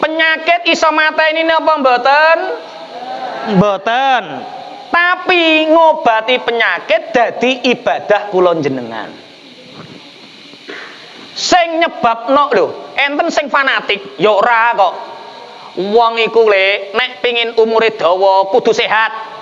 Speaker 1: penyakit iso mateni napa mboten? Mboten. Tapi ngobati penyakit dadi ibadah kula jenengan. Sing nyebabno lho, enten sing fanatik, ya ora kok. Wong iku le nek pengin umure dawa kudu sehat.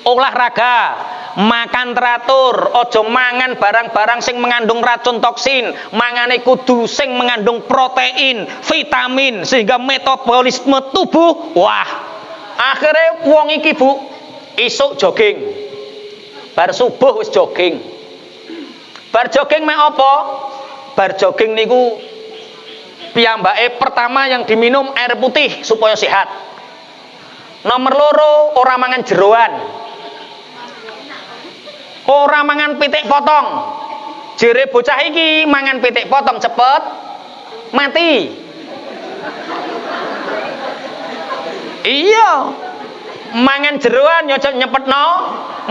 Speaker 1: Olahraga, makan teratur, ojo mangan barang-barang sing mengandung racun toksin, mangane kudu sing mengandung protein, vitamin sehingga metabolisme tubuh. Wah, akhirnya wong iki Bu isuk jogging. Bar subuh wis jogging. Bar jogging mek apa? Bar jogging niku piyambake pertama yang diminum air putih supaya sehat. Nomor loro ora mangan jeroan. Ora mangan pitik potong. Jere bocah iki mangan pitik potong cepet mati. Iya. Mangan jeroan ya nyepetno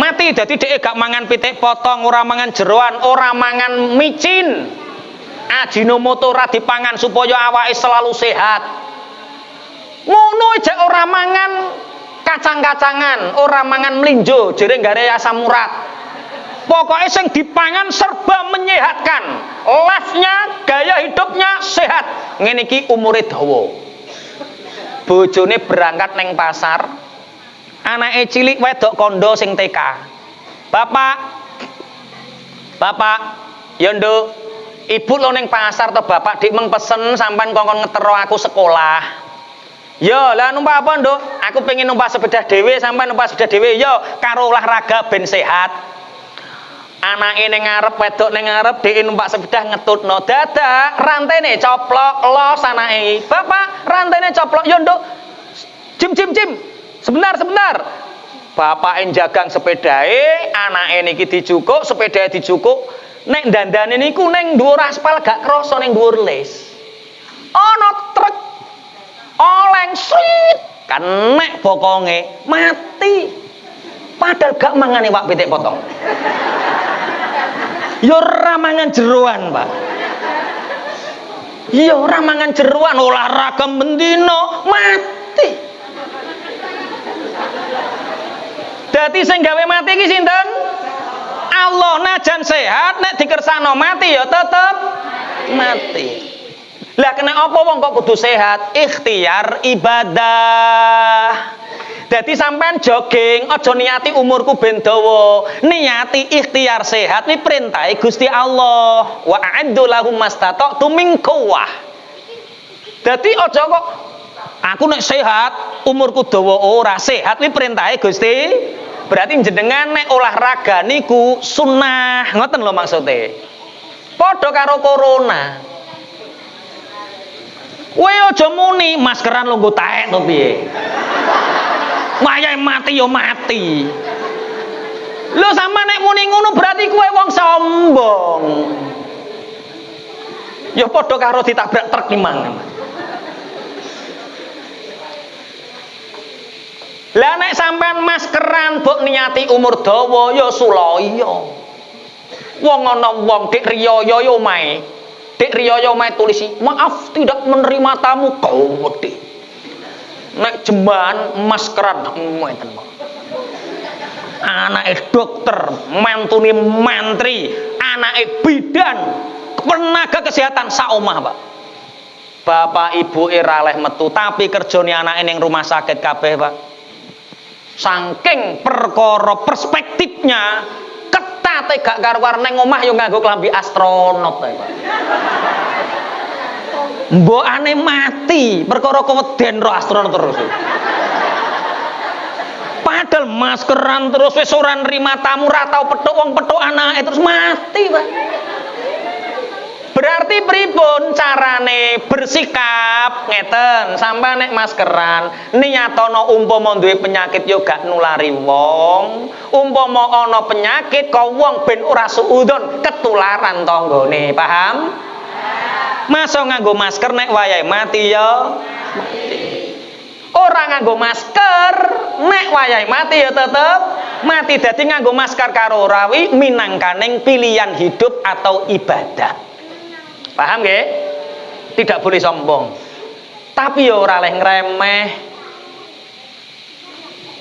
Speaker 1: mati. Dadi dhek gak mangan pitik potong, ora mangan jeroan, ora mangan micin. Ajinomoto ora dipangan supaya awake selalu sehat. Ngono aja ora mangan kacang-kacangan, ora mangan mlinjo, jere gare asam urat. Pokoknya sing dipangan serba menyehatkan. Life-nya, gaya hidupnya sehat. Ngene iki umure dawa. Bojone berangkat neng pasar. Anake cilik wedok kondo sing TK. Bapak, ya nduk, ibu lo neng pasar to bapak dik meng pesen sampean kongkon ngetero aku sekolah. Yo, lah numpak apa nduk? Aku pengen numpak sepeda dhewe, sampean numpak sepeda dhewe. Yo, karo olahraga ben sehat. Anake ning ngarep, wedok ning ngarep, dhek numpak sepeda ngetutno. Dadak rantene coplok, los anake. Bapak, rantene coplok. Yo nduk. Jim. Sebentar. Bapake jagang sepedae, anake niki dicukuk, sepedae dicukuk. Nek dandane niku ning dhuwur aspal gak krasa ning dhuwur lis. Ana truk oleng srit, kenek bokonge mati. Padahal gak mangane wak pitik potong. Ya ora mangan jeroan, Pak. Ya ora mangan jeroan, olahraga bendino mati. Dadi sing gawe mati iki sinten? Allah. Najan sehat nek dikersano mati ya tetep mati. Lah kena apa wong kok kudu sehat? Ikhtiar ibadah. Dadi sampean jogging aja niati umurku ben dawa, niati ikhtiar sehat ni perintahe Gusti Allah. Wa a'addu lahum mastata'tu min quwwah. Dadi aja kok aku nek sehat umurku dawa ora, sehat ni perintahe Gusti. Berarti jenengan nek olahraga niku sunnah, ngoten lho maksude. Padha karo corona. Kowe aja muni maskeran lho nggo taek to piye. Wayahe mati yo mati. Lho sama nek muni ngono berarti kowe wong sombong. Ya padha karo ditabrak truk limang. Lah nek sampean maskeran mbok niati umur dawa ya sulaya. Wong ana wong dik riyaya yo omahe. Dik riyaya omahe tulisi, "Maaf tidak menerima tamu." Gawedhe. Nek jemban maskeran ngeten kok. Anake dokter, mantune mantri, anake bidan, tenaga kesehatan sak omah, Pak. Bapak ibu raleh metu tapi kerjane anake ning rumah sakit kabeh, Pak. Saking perkara perspektifnya ketate gak karuan ning omah yo nganggo klambi astronot, Pak. Mbokane mati perkara keweden ro astronot terus. Padahal maskeran terus wis ora nrima tamu, ra tau petuk wong petuk anake terus mati, Pak. Berarti pripun carane bersikap ngeten, sampeyan nek maskeran niyatono umpama duwe penyakit yo gak nulari wong, umpama ana penyakit kok wong ben ora suudzon ketularan tanggane, paham? Masa nganggo masker nek wayahe mati ya mati. Ora nganggo masker nek wayahe mati ya tetep mati. Dadi nganggo masker karo rawi minangkaning pilihan hidup atau ibadah. Paham nggih? Tidak boleh sombong. Tapi ya ora leh ngremeh.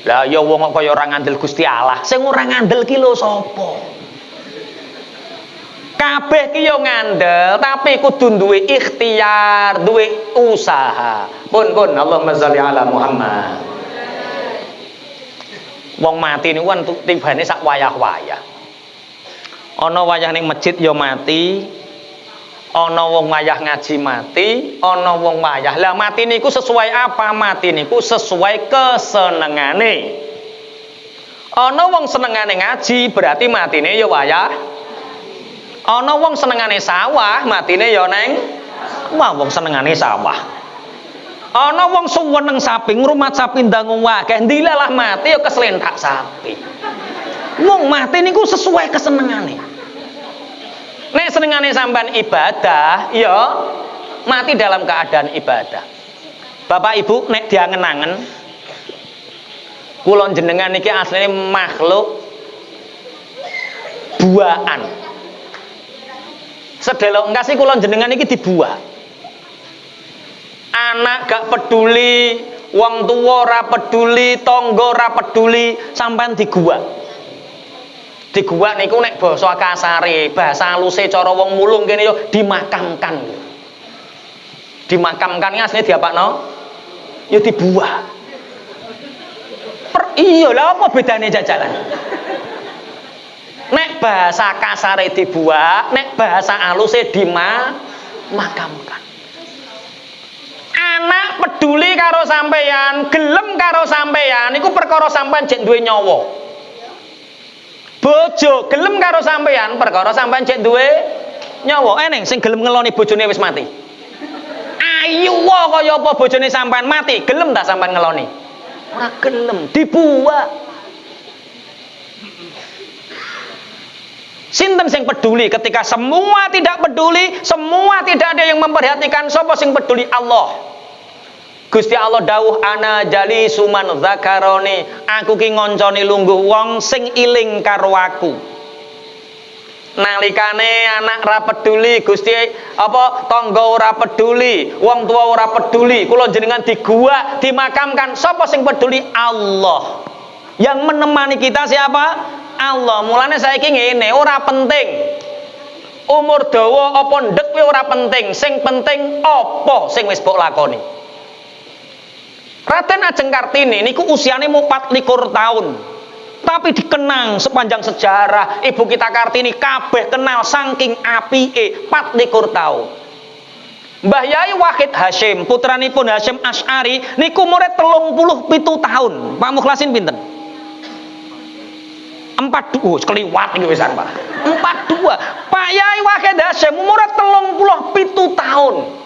Speaker 1: Lah ya wong kok kaya ora ngandel Gusti Allah. Sing ora ngandel ki lho sapa? Kabeh ki yo ngandel, tapi kudu duwe ikhtiar, duwe usaha. Pun Allahumma sholli ala Muhammad. Wong mati niku kan tibane sak wayah-wayah. Ana wayah ning masjid yo mati, ana wong wayah ngaji mati, ana wong wayah. Lah mati niku sesuai apa? Mati niku sesuai kesenengane. Ana wong senengane ngaji, berarti matine yo wayah. Ana wong senengane sawah, matine ya neng wong senengane sawah. Ana wong suweneng sapi, ngrumat sapi ndang akeh, ndilalah mati ya keslenthak sapi. Wong mati niku sesuai kesenengane. Nek senengane sampean ibadah, ya mati dalam keadaan ibadah. Bapak Ibu nek diangen-angen, kula jenengan niki asline makhluk buaan. Sedelok kasih kula jenengan iki dibuat. Anak gak peduli, wong tua ora peduli, tangga ora peduli, sampean diguak. Diguak niku nek basa kasare, bahasa haluse cara wong mulung kene yo dimakamkan. Dimakamkan asline diapakno? Yo dibuat. Iya lah apa bedane jajalan? Nek bahasa kasare dibuat, nek bahasa aluse dimakamkan. Anak peduli karo sampeyan, gelem karo sampeyan, iku perkara sampeyan jek duwe nyawa. Bojo gelem karo sampeyan, perkara sampeyan jek duwe nyawa. Eneng sing gelem ngeloni bojone wis mati. Ayu wae kaya apa bojone sampeyan mati, gelem tak sampeyan ngeloni? Ora gelem, dibuat. Sinten sing peduli ketika semua tidak peduli, semua tidak ada yang memperhatikan, sapa sing peduli? Allah. Gusti Allah dawuh ana jali suman zakaroni, aku ki ngonconi lungguh wong sing iling karo aku. Nalikane anak ra peduli, Gusti apa tangga ora peduli, wong tua ora peduli, kula jenengan diguak, dimakamkan, sapa sing peduli? Allah. Yang menemani kita siapa? Allah. Mulane saiki ngene, ora penting umur dawa apa ndek kuwi ora penting, sing penting apa sing wis mbok lakoni. Raden Ajeng Kartini niku usiane mau 24 tahun. Tapi dikenang sepanjang sejarah, ibu kita Kartini kabeh kenal saking apike 24 tahun. Mbah Yai Wahid Hasyim, putranipun Hasyim Asy'ari niku umure 37 tahun. Pak Mukhlasin pinten? 42, keliwat iki wisan Pak. 42. Pak Yai Wahid Hasyim umure 37 tahun.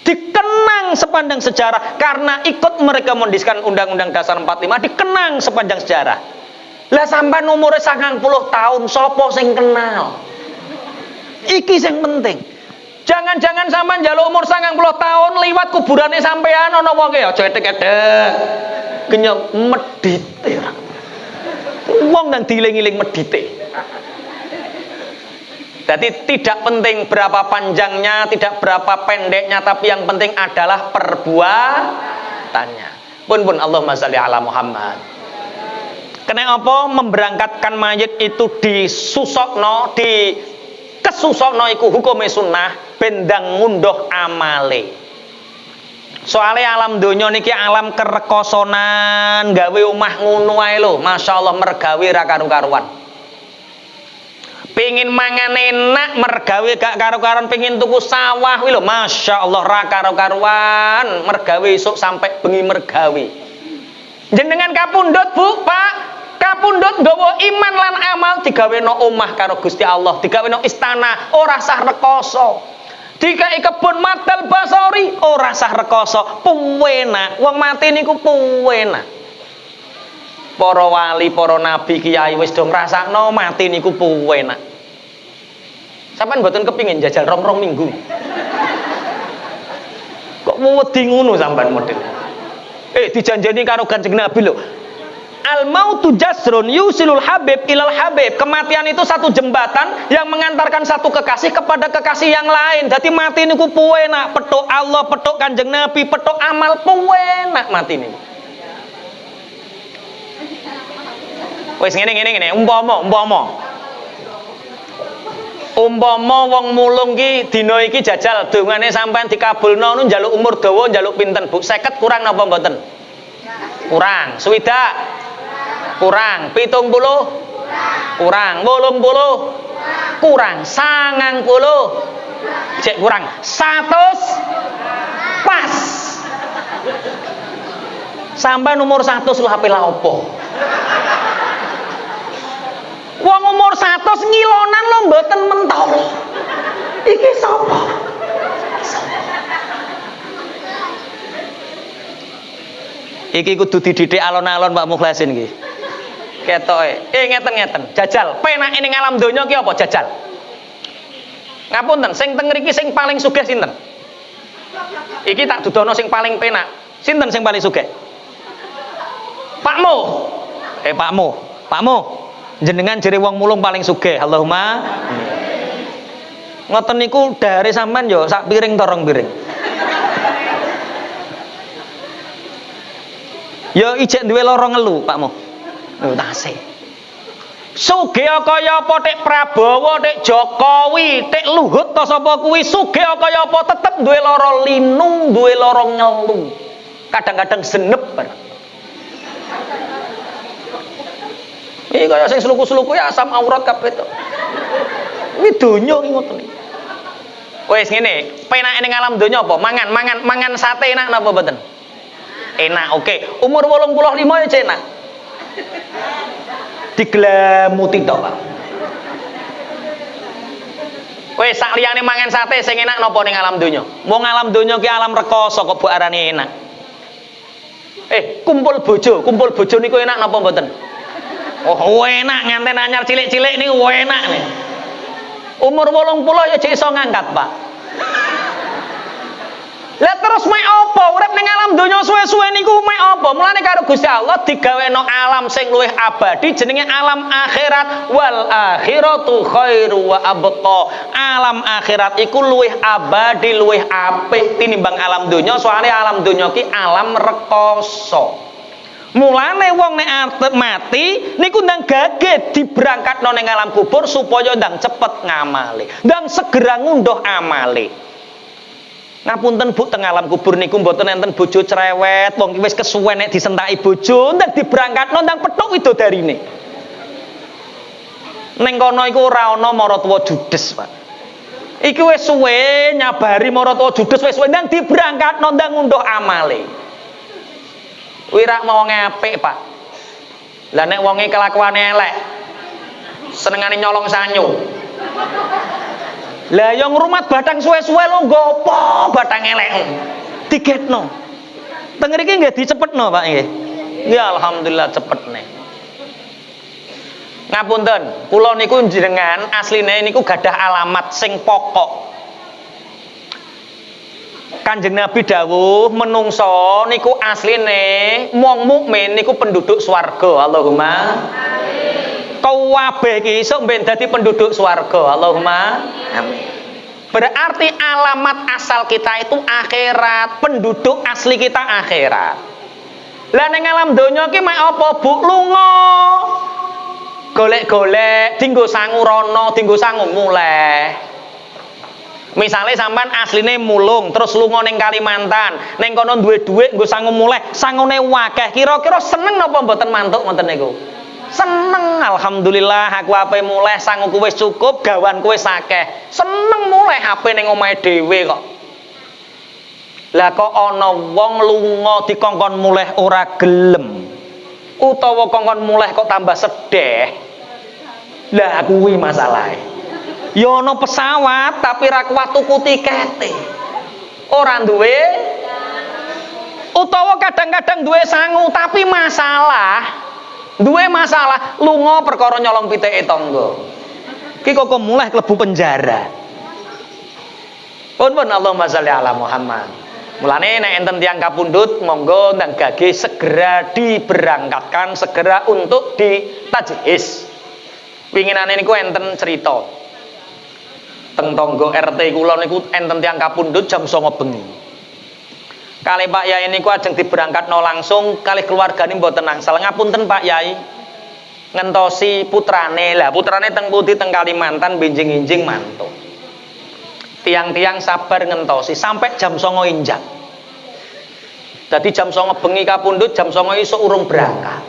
Speaker 1: Dikenang sepanjang sejarah karena ikut merekomendasikan Undang-Undang Dasar 45, dikenang sepanjang sejarah. Lah sampean umure 90 tahun, sapa sing kenal? Iki sing penting. Jangan-jangan sampean njaluk umur 90 tahun liwat kuburane sampean ana wong e aja etek-etek. Kenyang medite. Wong nang diiling-iling medite. Jadi tidak penting berapa panjangnya, tidak berapa pendeknya, tapi yang penting adalah perbuatannya. Pun Allahumma sholli ala Muhammad. Kenapa memberangkatkan mayit itu disusokno, kesusokno iku hukume sunnah, bendang ngunduh amale. Soalnya alam donya niki alam kerekosonan, gawe omah ngono ae lho, masyaallah mergawe ra karu-karuan. Pengin mangan enak mergawe gak karu-karuan, pengin tuku sawah kuwi lho masyaallah ra karu-karuan, mergawe esuk sampai bengi mergawe. Jenengan kapundhut Bu, Pak, kapundhut nggawa iman lan amal digaweno omah karo Gusti Allah, digaweno istana ora sah rekoso. Dikai kebun Madal Basori ora sah rekoso, puwenak. Wong mati niku puwenak. Para wali, para nabi, kiai wis do ngrasakno mati niku puwenak. Sampeyan mboten kepingin jajal rong-rong minggu. Kok wedi ngono sampeyan model. Dijanjeni karo Kanjeng Nabi lho. Al Wal mautu jasrun yusilul habib ilal habib. Kematian itu satu jembatan yang mengantarkan satu kekasih kepada kekasih yang lain. Jadi mati niku puenak, petuk Allah, petuk Kanjeng Nabi, petuk amal puenak mati niku. Wis ngene, umpama wong mulung ki dina iki jajal dongane sampean dikabulno nu njaluk umur dawa njaluk pinten Bu? 50 kurang napa mboten? Kurang. Swidak? Kurang. 70? Kurang. 80? Kurang. 90? Cek kurang. 100? Pas. Sampai nomor 100 lu HP la opo? Wong umur 100 ngilonan lo mboten mentok. Iki sapa? Iki kudu dididik alon-alon Pak Mukhlasin iki. Ketoke. Ngeten-ngeten. Jajal, penake ning alam donya ki apa jajal? Ngapunten, sing teng mriki sing paling sugih sinten? Iki tak dudono sing paling penak. Sinten sing paling sugih? Pakmu. Pakmu. Jenengan jere wong mulung paling sugih. Allahumma. Ngoten niku dari sampean yo sak piring torong piring. Yo ijek duwe lara ngelu, Pakmu. Lho tasih. Sugih kaya apa tek Prabowo, tek Jokowi, tek Luhut ta sapa kuwi sugih kaya apa tetep duwe lara linu, duwe lara ngelu. Kadang-kadang senep bareng. Iki kaya sing sluku-sluku ya asam aurat kabeh to. Kuwi donya ki ngoten iki. Wis ngene, penake ning alam donya apa? Mangan sate enak napa mboten? Enak, oke. Umur 85 ya enak. Diglamuti to, Pak. Wis sak liyane mangan sate sing enak napa ning alam donya? Wong alam donya ki alam rekoso kok mbok arani enak. Kumpul bojo niku enak napa mboten? Oh, enak nganten anyar cilik-cilik niku enak nih. Umur 80 ya jek iso ngangkat, Pak. Lah terus mek apa? Urip ning alam donya suwe-suwe niku mek apa? Mulane karo Gusti Allah digaweno alam sing luwih abadi jenenge alam akhirat. Wal akhiratu khairu wa abqa. Alam akhirat iku luwih abadi, luwih apik tinimbang alam donya. Soale alam donya ki alam rekoso. Mulane wong nek arep mati niku ndang gaget diberangkatno ning alam kubur supaya ndang cepet ngamale, ndang segera ngunduh amale. Ngapunten Bu, teng alam kubur niku mboten enten bojo cerewet, wong wis kesuwen nek disentaki bojo ndang diberangkatno ndang petuk widodarine. Ning kono iku ora ana maratuwa judes, Pak. Iki wis suwe nyabari maratuwa judes wis suwe ndang diberangkatno ndang ngunduh amale. Wirak mau ngapik, Pak. Lah nek wonge kelakuane elek, senengane nyolong sanyo. Lah yang ngrumat batang suwe-suwe lho nggopo batang elek. Digetno. Teng mriki nggih dicepetno, Pak nggih. Ya alhamdulillah cepetne. Ngapunten, kula niku jenengan asline niku gadah alamat sing pokok. Kanjeng Nabi dawuh menungso niku asline wong mukmin niku penduduk swarga. Allahumma amin. Kabeh iki iso ben dadi penduduk swarga. Allahumma amin. Berarti alamat asal kita itu akhirat, penduduk asli kita akhirat. Lah ning alam donya ki mek apa Bu? Lunga. Golek-golek dinggo sangu rono, dinggo sangu muleh. Misalnya sampean asline mulung terus lunga ning Kalimantan, ning kono duwe dhuwit nggo sangu muleh, sangune wakeh. Kira-kira seneng napa mboten mantuk ngoten niku? Seneng, alhamdulillah aku ape muleh sanguku wis cukup, gawanku wis akeh. Seneng muleh ape ning omahe dhewe kok. Lah kok ana wong lunga dikongkon muleh ora gelem. Utawa kongkon muleh kok tambah sedih. Lah kuwi masalahe. Ya ana pesawat tapi ra kuat tuku tikete. Ora duwe. Utawa kadang-kadang duwe sangu tapi masalah. Duwe masalah lunga perkara nyolong pitike tangga. Ki kok mulai klebu penjara. Pun Allahumma sholli ala Muhammad. Mulane nek enten tiyang kapundhut monggo ndang gage segera diberangkatkan, segera untuk ditajhis. Winginane niku enten cerita. Teng tangga RT kula niku enten tiyang kapundhut jam 09.00 bengi. Kalih Pak Yai niku ajeng diberangkatno langsung kalih keluargane mboten angsal. Ngapunten Pak Yai. Ngentosi putrane. Lah putrane teng pundi teng Kalimantan benjing-injing mantuk. Tiang-tiang sabar ngentosi sampai jam 09.00 injak. Dadi jam 09.00 bengi kapundhut, jam 09.00 isuk urung berangkat.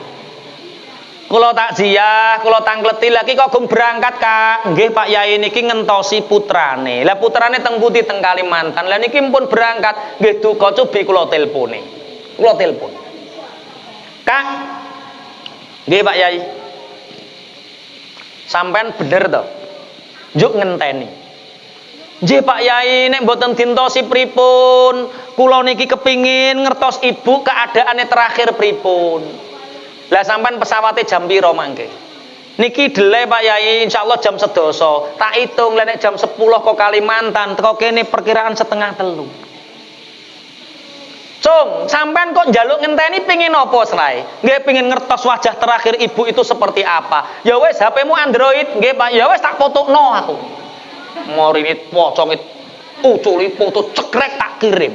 Speaker 1: Kula takziah, kula tangkleti lagi kok gum berangkat Kak. Nggih Pak Yai niki ngentosi putrane. Lah putrane teng pundi teng Kalimantan. Lah niki pun berangkat. Nggih duka cobi kula telpone. Kula telepon. Kak. Nggih Pak Yai. Sampean bener to? Njuk ngenteni. Nggih Pak Yai, nek mboten dintosi pripun? Kula niki kepingin ngertos ibu keadaane terakhir pripun. Lah sampean pesawate jam pira mangke? Niki delay Pak Yai, insyaallah jam 11. Tak hitung lah nek jam 10 kok Kalimantan, teko kene perkiraan 2:30. Cung, sampean kok njaluk ngenteni pengin apa serae? Nggih pengin ngertos wajah terakhir ibu itu seperti apa. Ya wis HP-mu Android, nggih Pak. Ya wis tak fotokno aku. Morinit pocongit uculi foto cekrek tak kirim.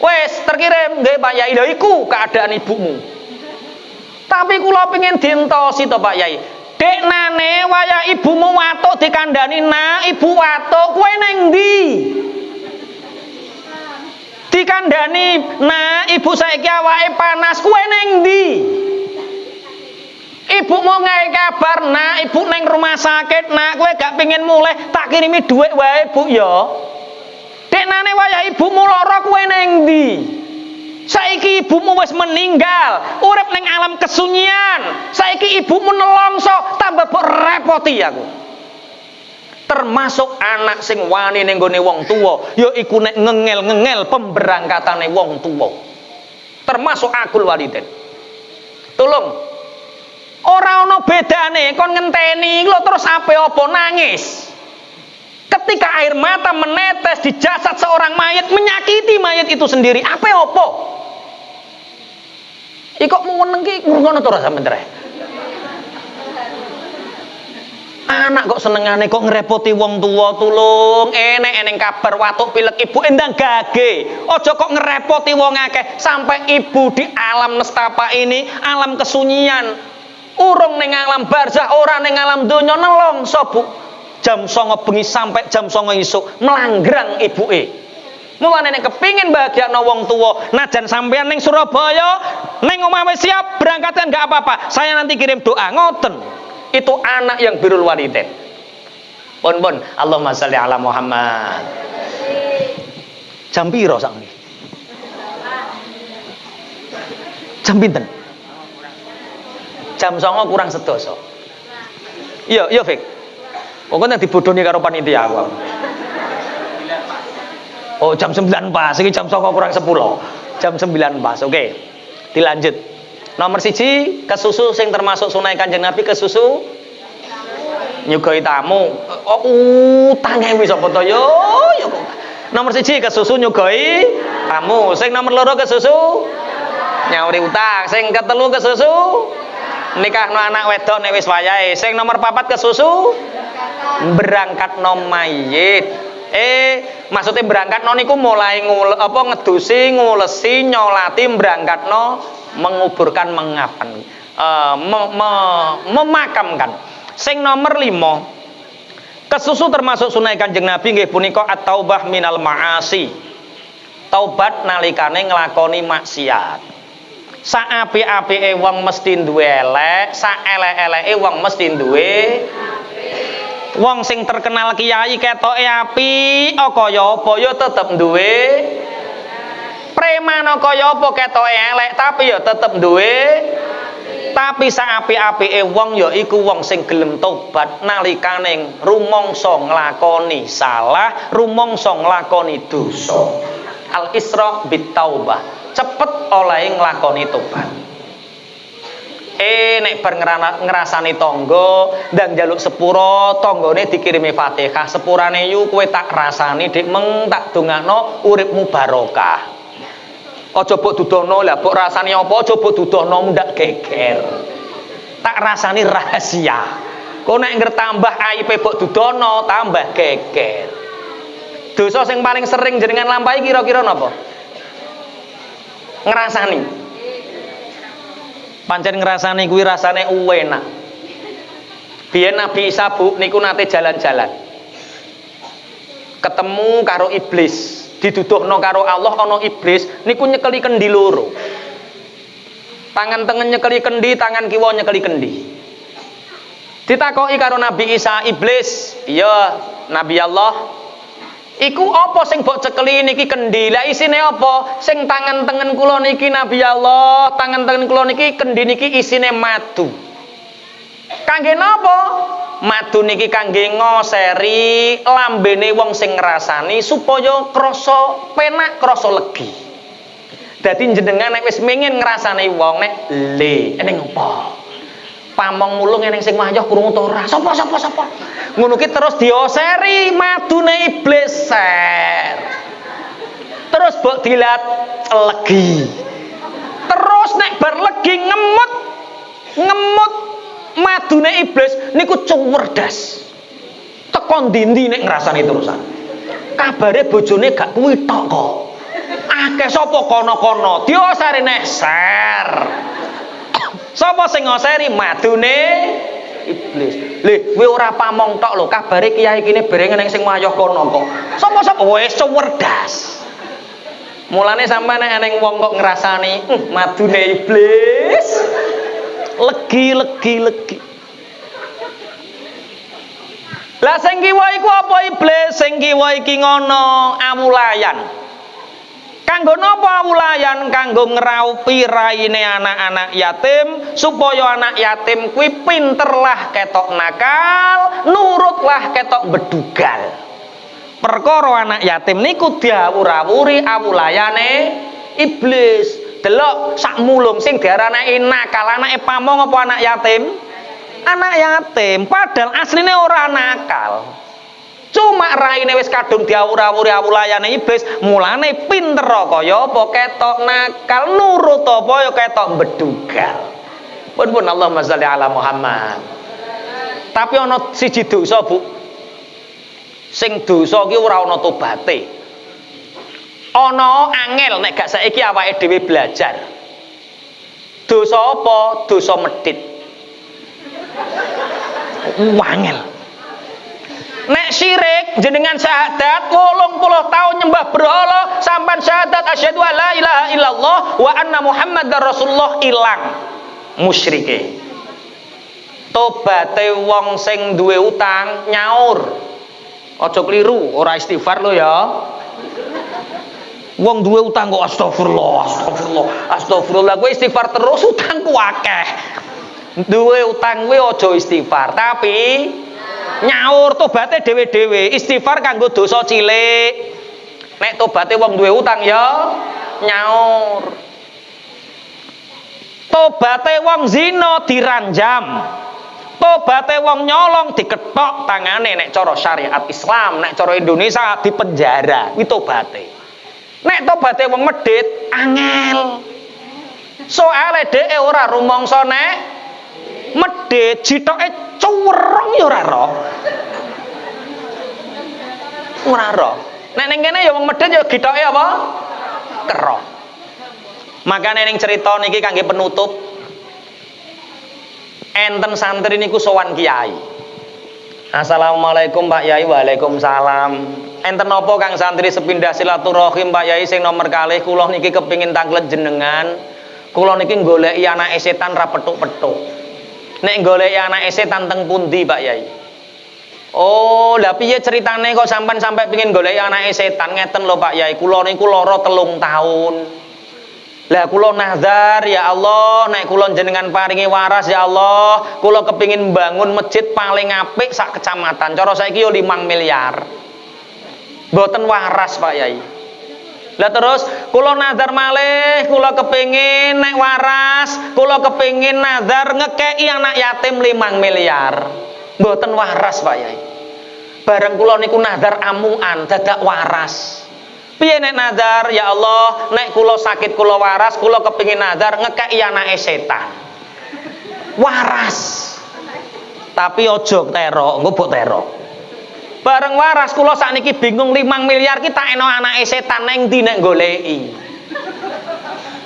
Speaker 1: Wes terkirim nggih Pak Yai. Lha iku keadaan ibumu. Tapi kula pengen dintosi to Pak Yai. Deknane waya ibumu watuk dikandani nak ibu watuk kowe neng ndi? Dikandani nak ibu saiki awake panas kowe neng ndi? Ibu mau ngai kabar nak ibu neng rumah sakit nak kowe gak pengen mulai tak kirimi duit wae Bu ya. Deknane wayah ibumu lara kowe neng ndi? Saiki ibumu wis meninggal, urip neng alam kesunyian. Saiki ibumu nelongso tambah mbok repoti aku. Termasuk anak sing wani ning gone wong tuwa, ya iku nek ngengel-ngengel pemberangkatane wong tuwa. Termasuk akul waliden. Tolong ora ana bedane kon ngenteni lho terus ape apa nangis. Ketika air mata menetes di jasad seorang mayat menyakiti mayat itu sendiri, ape apa? Iki kok meneng ki ngrungono to ora sampeyan treh. Anak kok senengane kok ngrepoti wong tua tulung, eneng kabar watuk pilek ibu endang gage. Aja kok ngerepoti wong akeh sampai ibu di alam nestapa ini, alam kesunyian. Urung ning alam barzah, ora ning alam donya nelongso Bu. Jam 09.00 bengi sampai jam 09.00 isuk melanggrang ibuke. Mulane nek kepingin bahagiakno wong tuwa, najan sampean ning Surabaya, ning omah wis siap berangkatkan enggak apa-apa. Saya nanti kirim doa ngoten. Itu anak yang birrul walidain. Pun Allahumma sholli ala Muhammad. Jam piro sakniki? Jam pinten? Jam 09.00 kurang sedasa. Iya Fik. Pokoknya dibodoni karo panitia aku. Oh jam 9 pas, ini jam 09.00 kurang 10. Jam 9 pas, oke. Dilanjut. Nomor 1 kesusu sing termasuk sunai Kanjeng Nabi kesusu nyugoi tamu. Oh utangnya wis apa to yo. Nomor 1 kesusu nyugoi tamu. Sing nomor 2 kesusu nyauri utang. Sing ketelu kesusu nikahno anak wedok nek wis wayahe. Sing nomor 4 kesusu berangkatno mayit. Maksudnya berangkatno niku mulai ngedusi, ngulesi, nyolati, berangkatno menguburkan, mengapan, memakamkan. Sing nomor 5 kesusu termasuk sunai Kanjeng Nabi nggih punika at-taubah minal ma'asi. Taubat nalikane nglakoni maksiat. Saapi-apike wong mesti duwe elek, saelek-eleke wong mesti duwe. Wong sing terkenal kiai ketoke apik, kaya apa ya tetep duwe. Preman kaya apa ketoke elek tapi ya tetep duwe. Tapi saapi-apike wong ya iku wong sing gelem tobat nalikane rumangsa nglakoni salah, rumangsa nglakoni dosa. Al-Isra bit taubah. Cepet oleh nglakoni tobat. nek bar ngrasani tangga ndang njaluk sepura tanggane dikirimi Fatihah sepurane yu kowe tak rasani dik meng tak dongakno uripmu barokah aja mbok dudono lah mbok rasani apa aja mbok dudono ndak geger tak rasani rahasia kok nek ngertambah aibe mbok dudono tambah geger dosa sing paling sering jenengan lampahi kira-kira napa ngrasani pancen ngrasani kuwi rasane enak. Biyen Nabi Isa Bu niku nate jalan-jalan. Ketemu karo iblis, diduduhno karo Allah ana iblis niku nyekeli kendi loro. Tangan tengen nyekeli kendi, tangan kiwa nyekeli kendi. Ditakoki karo Nabi Isa, "Iblis, iya Nabi Allah, iku apa sing mbok cekeli niki kendi? Lah isine apa? Sing tangan tengen kula niki Nabi Allah, tangan tengen kula niki kendi niki isine madu. Kangge napa? Madu niki kangge ngoseri lambene wong sing ngrasani supaya krasa penak, krasa legi. Dadi jenengan nek wis mengin ngrasani wong nek eneng apa? Pamong mulung eneng sing wayah krungu ta ora? Sapa? Ngono ki terus dioseri madune iblis ser. Terus mbok dilat legi. Terus nek bar legi ngemut madune iblis niku cuwerdas. Teko ndi-ndi nek ngrasani terusan. Kabare bojone gak kuwi tok kok. Akeh sapa kono-kono dioseri nek ser. Sapa sing ngoseri madune iblis. Lho, kowe ora pamong tok lho, kabare kiai kene bereng ning sing wayah kono kok. Sapa-sapa wis cuwerdas. Mulane sampeyan nek eneng wong kok ngrasani, madune iblis. Legi. Lah sing kiwa iku apa iblis? Sing kiwa iki ngono, awulayan. Kanggo napa awulayan? Kanggo ngraupi raine anak-anak yatim supaya anak yatim kuwi pinterlah ketok nakal, nurutlah ketok bedugal. Perkara anak yatim niku diawur-awuri awulayane iblis. Delok sak mulung sing diarani nakal anake pamong apa anak yatim? Anak yatim, padahal asline ora nakal. Cuma raine wis kadung diawur-awuri awulayane iblis, mulane pinter kaya apa ketok nakal, nurut apa ya ketok bedugal. Pun Allahumma sholli ala Muhammad. Tapi ana siji dosa, Bu. Sing dosa ki ora ana tobaté. Ana angel nek gak saiki awake dhewe belajar. Dosa apa? Dosa medhit. Angel. Nek syirik jenengan syahadat 80 tahun nyembah berhala sampai syahadat asyhadu alla ilaha illallah wa anna muhammadar rasulullah ilang musyrike. Tobate wong sing duwe utang nyaur. Aja kliru, ora istighfar lo ya. Wong duwe utang kok astagfirullah. Kowe istighfar terus utangku akeh. Duwe utang kuwi aja istighfar, tapi nyaur tobaté dhewe-dhewe, istighfar kanggo dosa cilik. Nek tobaté wong duwe utang ya nyaur. Tobaté wong zina diranjam. Tobaté wong nyolong diketok tangane nek cara syariat Islam, nek cara Indonesia dipenjara. Kuwi tobaté. Nek tobaté wong medhit angel. Soale dhek ora rumangsa nek medhit jitoke cuwereng ya ora roh. Ora roh. Nek ning kene ya wong medhit ya githoke apa? Kero. Makane ning cerita niki kangge penutup enten santri niku sowan kiai. Assalamualaikum Pak Yai. Waalaikumsalam. Enten napa Kang santri sepindah silaturahim Pak Yai sing nomor kalih kula niki kepingin tanglet jenengan. Kula niki goleki anake setan ra petuk-petuk. Nek goleki anake setan teng pundi Pak Yai? Oh, lha piye ceritane kok sampean sampai pengin goleki anake setan ngeten lho Pak Yai. Kula niku lara 3 tahun. Lah kula nazar ya Allah, nek kula jenengan paringi waras ya Allah, kula kepingin bangun masjid paling apik sak kecamatan. Cara saiki yo 5 miliar. Mboten waras Pak Yai. Lah terus kula nazar malih, kula kepengin nek waras, kula kepengin nazar ngekeki anak yatim 5 miliar. Mboten waras Pak Yai. Bareng kula niku nazar amuan dadak waras. Piye nek nazar, ya Allah, nek kula sakit kula waras, kula kepengin nazar ngekeki anake setan. Waras. Tapi ojo terok, engko mbok terok. Bareng waras kula sakniki bingung 5 miliar kita eno anake setan neng ndi nek goleki.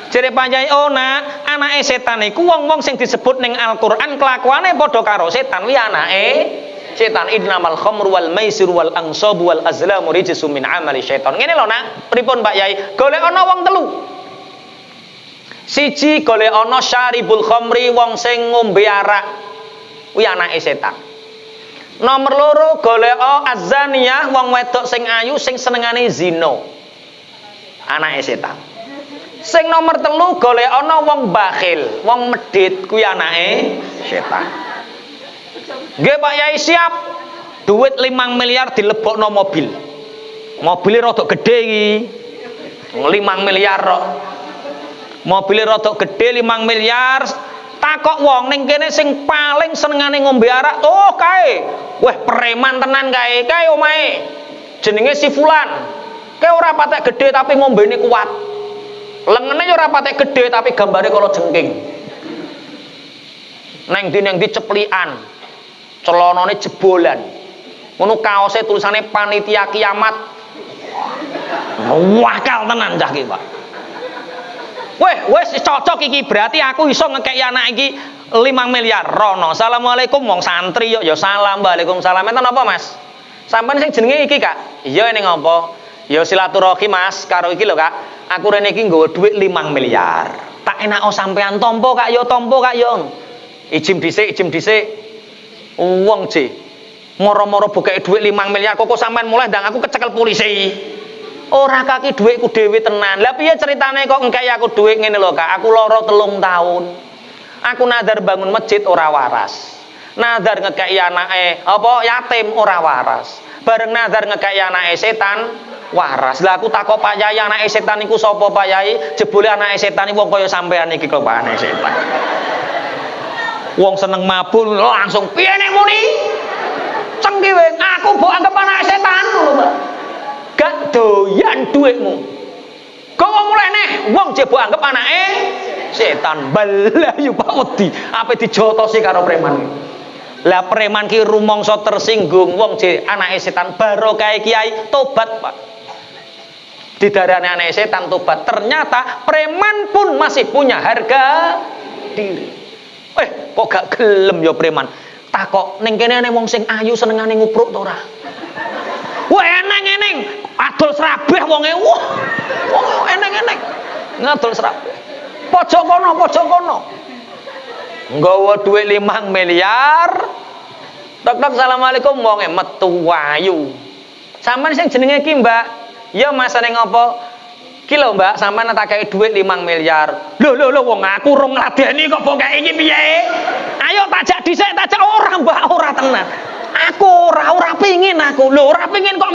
Speaker 1: Jere Pak Yai, oh nak, anake setan iku wong-wong sing disebut ning Al-Qur'an kelakuane padha karo setan wi anake setan. Innamal khamru wal maisir wal ansab wal azlamu rijsum min amali syaitan. Ngene lho nak, pripun Pak Yai? Golek ana wong telu. Siji golek ana syaribul khamri, wong sing ngombe arak. Kuwi anake setan. Nomor loro golek azaniyah, wong wedok sing ayu sing senengane zina. Anake setan. Sing nomor telu golek ana wong bakhil, wong medhit, kuwi anake setan. Nggih Pak Yai siap. Duit 5 miliar dilebokno mobil. Mobile rada gedhe iki. 5 miliar kok. Mobile rada gedhe 5 miliar. Takok wong ning kene sing paling senengane ngombe arak, oh kae. Wah, preman tenan kae. Kae omahe. Jenenge si Fulan. Kae ora patek gedhe tapi ngombene kuat. Lengene yo ora patek gedhe tapi gambare kala jengking. Neng ndi ceplikan. Celanane jebolan. Ngono kaose tulisane panitia kiamat. Wakal tenan cah iki, Pak. Wes cocok iki, berarti aku iso ngekeki anak iki 5 miliar. Rono, assalamualaikum wong santri yo ya salam, waalaikumsalam. Enten apa Mas? Sampeyan sing jenenge iki Kak? Iya ning apa? Ya silaturahmi Mas karo iki lho Kak. Aku rene iki nggawa dhuwit 5 miliar. Tak enak sampean tompo Kak yo, tompo Kak yo. Ijim dhisik. Wong C. Moro-moro bokeke dhuwit 5 miliar kok sampean mulai ndang aku kecekel polisi. Ora kaki dhuwitku dhewe tenan. Lah piye ceritane kok engkei aku dhuwit ngene lho Kak. Aku lara 3 tahun. Aku nazar bangun masjid ora waras. Nazar ngekeki anake yatim ora waras. Bareng nazar ngekeki anake setan waras. Lah aku takok Pak Yai, anake setan niku sapa Pak Yai? Jebule anake setan iki wong kaya sampean iki kok Pak anake setan. Wong seneng mabuk langsung piye nek muni? Cengkiwe, aku mbok anggap anake setan lho Pak. Gak doyan duitmu. Kok mulai neh wong jebok anggap anake setan. Balayu Pak wedi ape dijotosi karo preman. Lah preman ki rumangsa tersinggung wong je anake setan, barokah kiai tobat Pak. Didarani anake setan tobat. Ternyata preman pun masih punya harga diri. Kok gak gelem ya preman. Takok ning kene ana wong sing ayu senengane ngupruk to ora? Wah eneng adol serabeh wonge. Wah eneng ngadol serabeh. Pojok kono. Nggawa dhuwit 5 miliar. Tok assalamualaikum wonge metu wayu. Sampeyan sing jenenge ki Mbak, ya masane ngopo? Ki lho Mbak, sampeyan tak kei dhuwit 5 miliar. Lho wong aku urung ngladeni kok bokek iki piye? Ayo tajak dhisik, tajak ora Mbak, ora tenan. Aku ora pengin aku. Lho ora pengin kok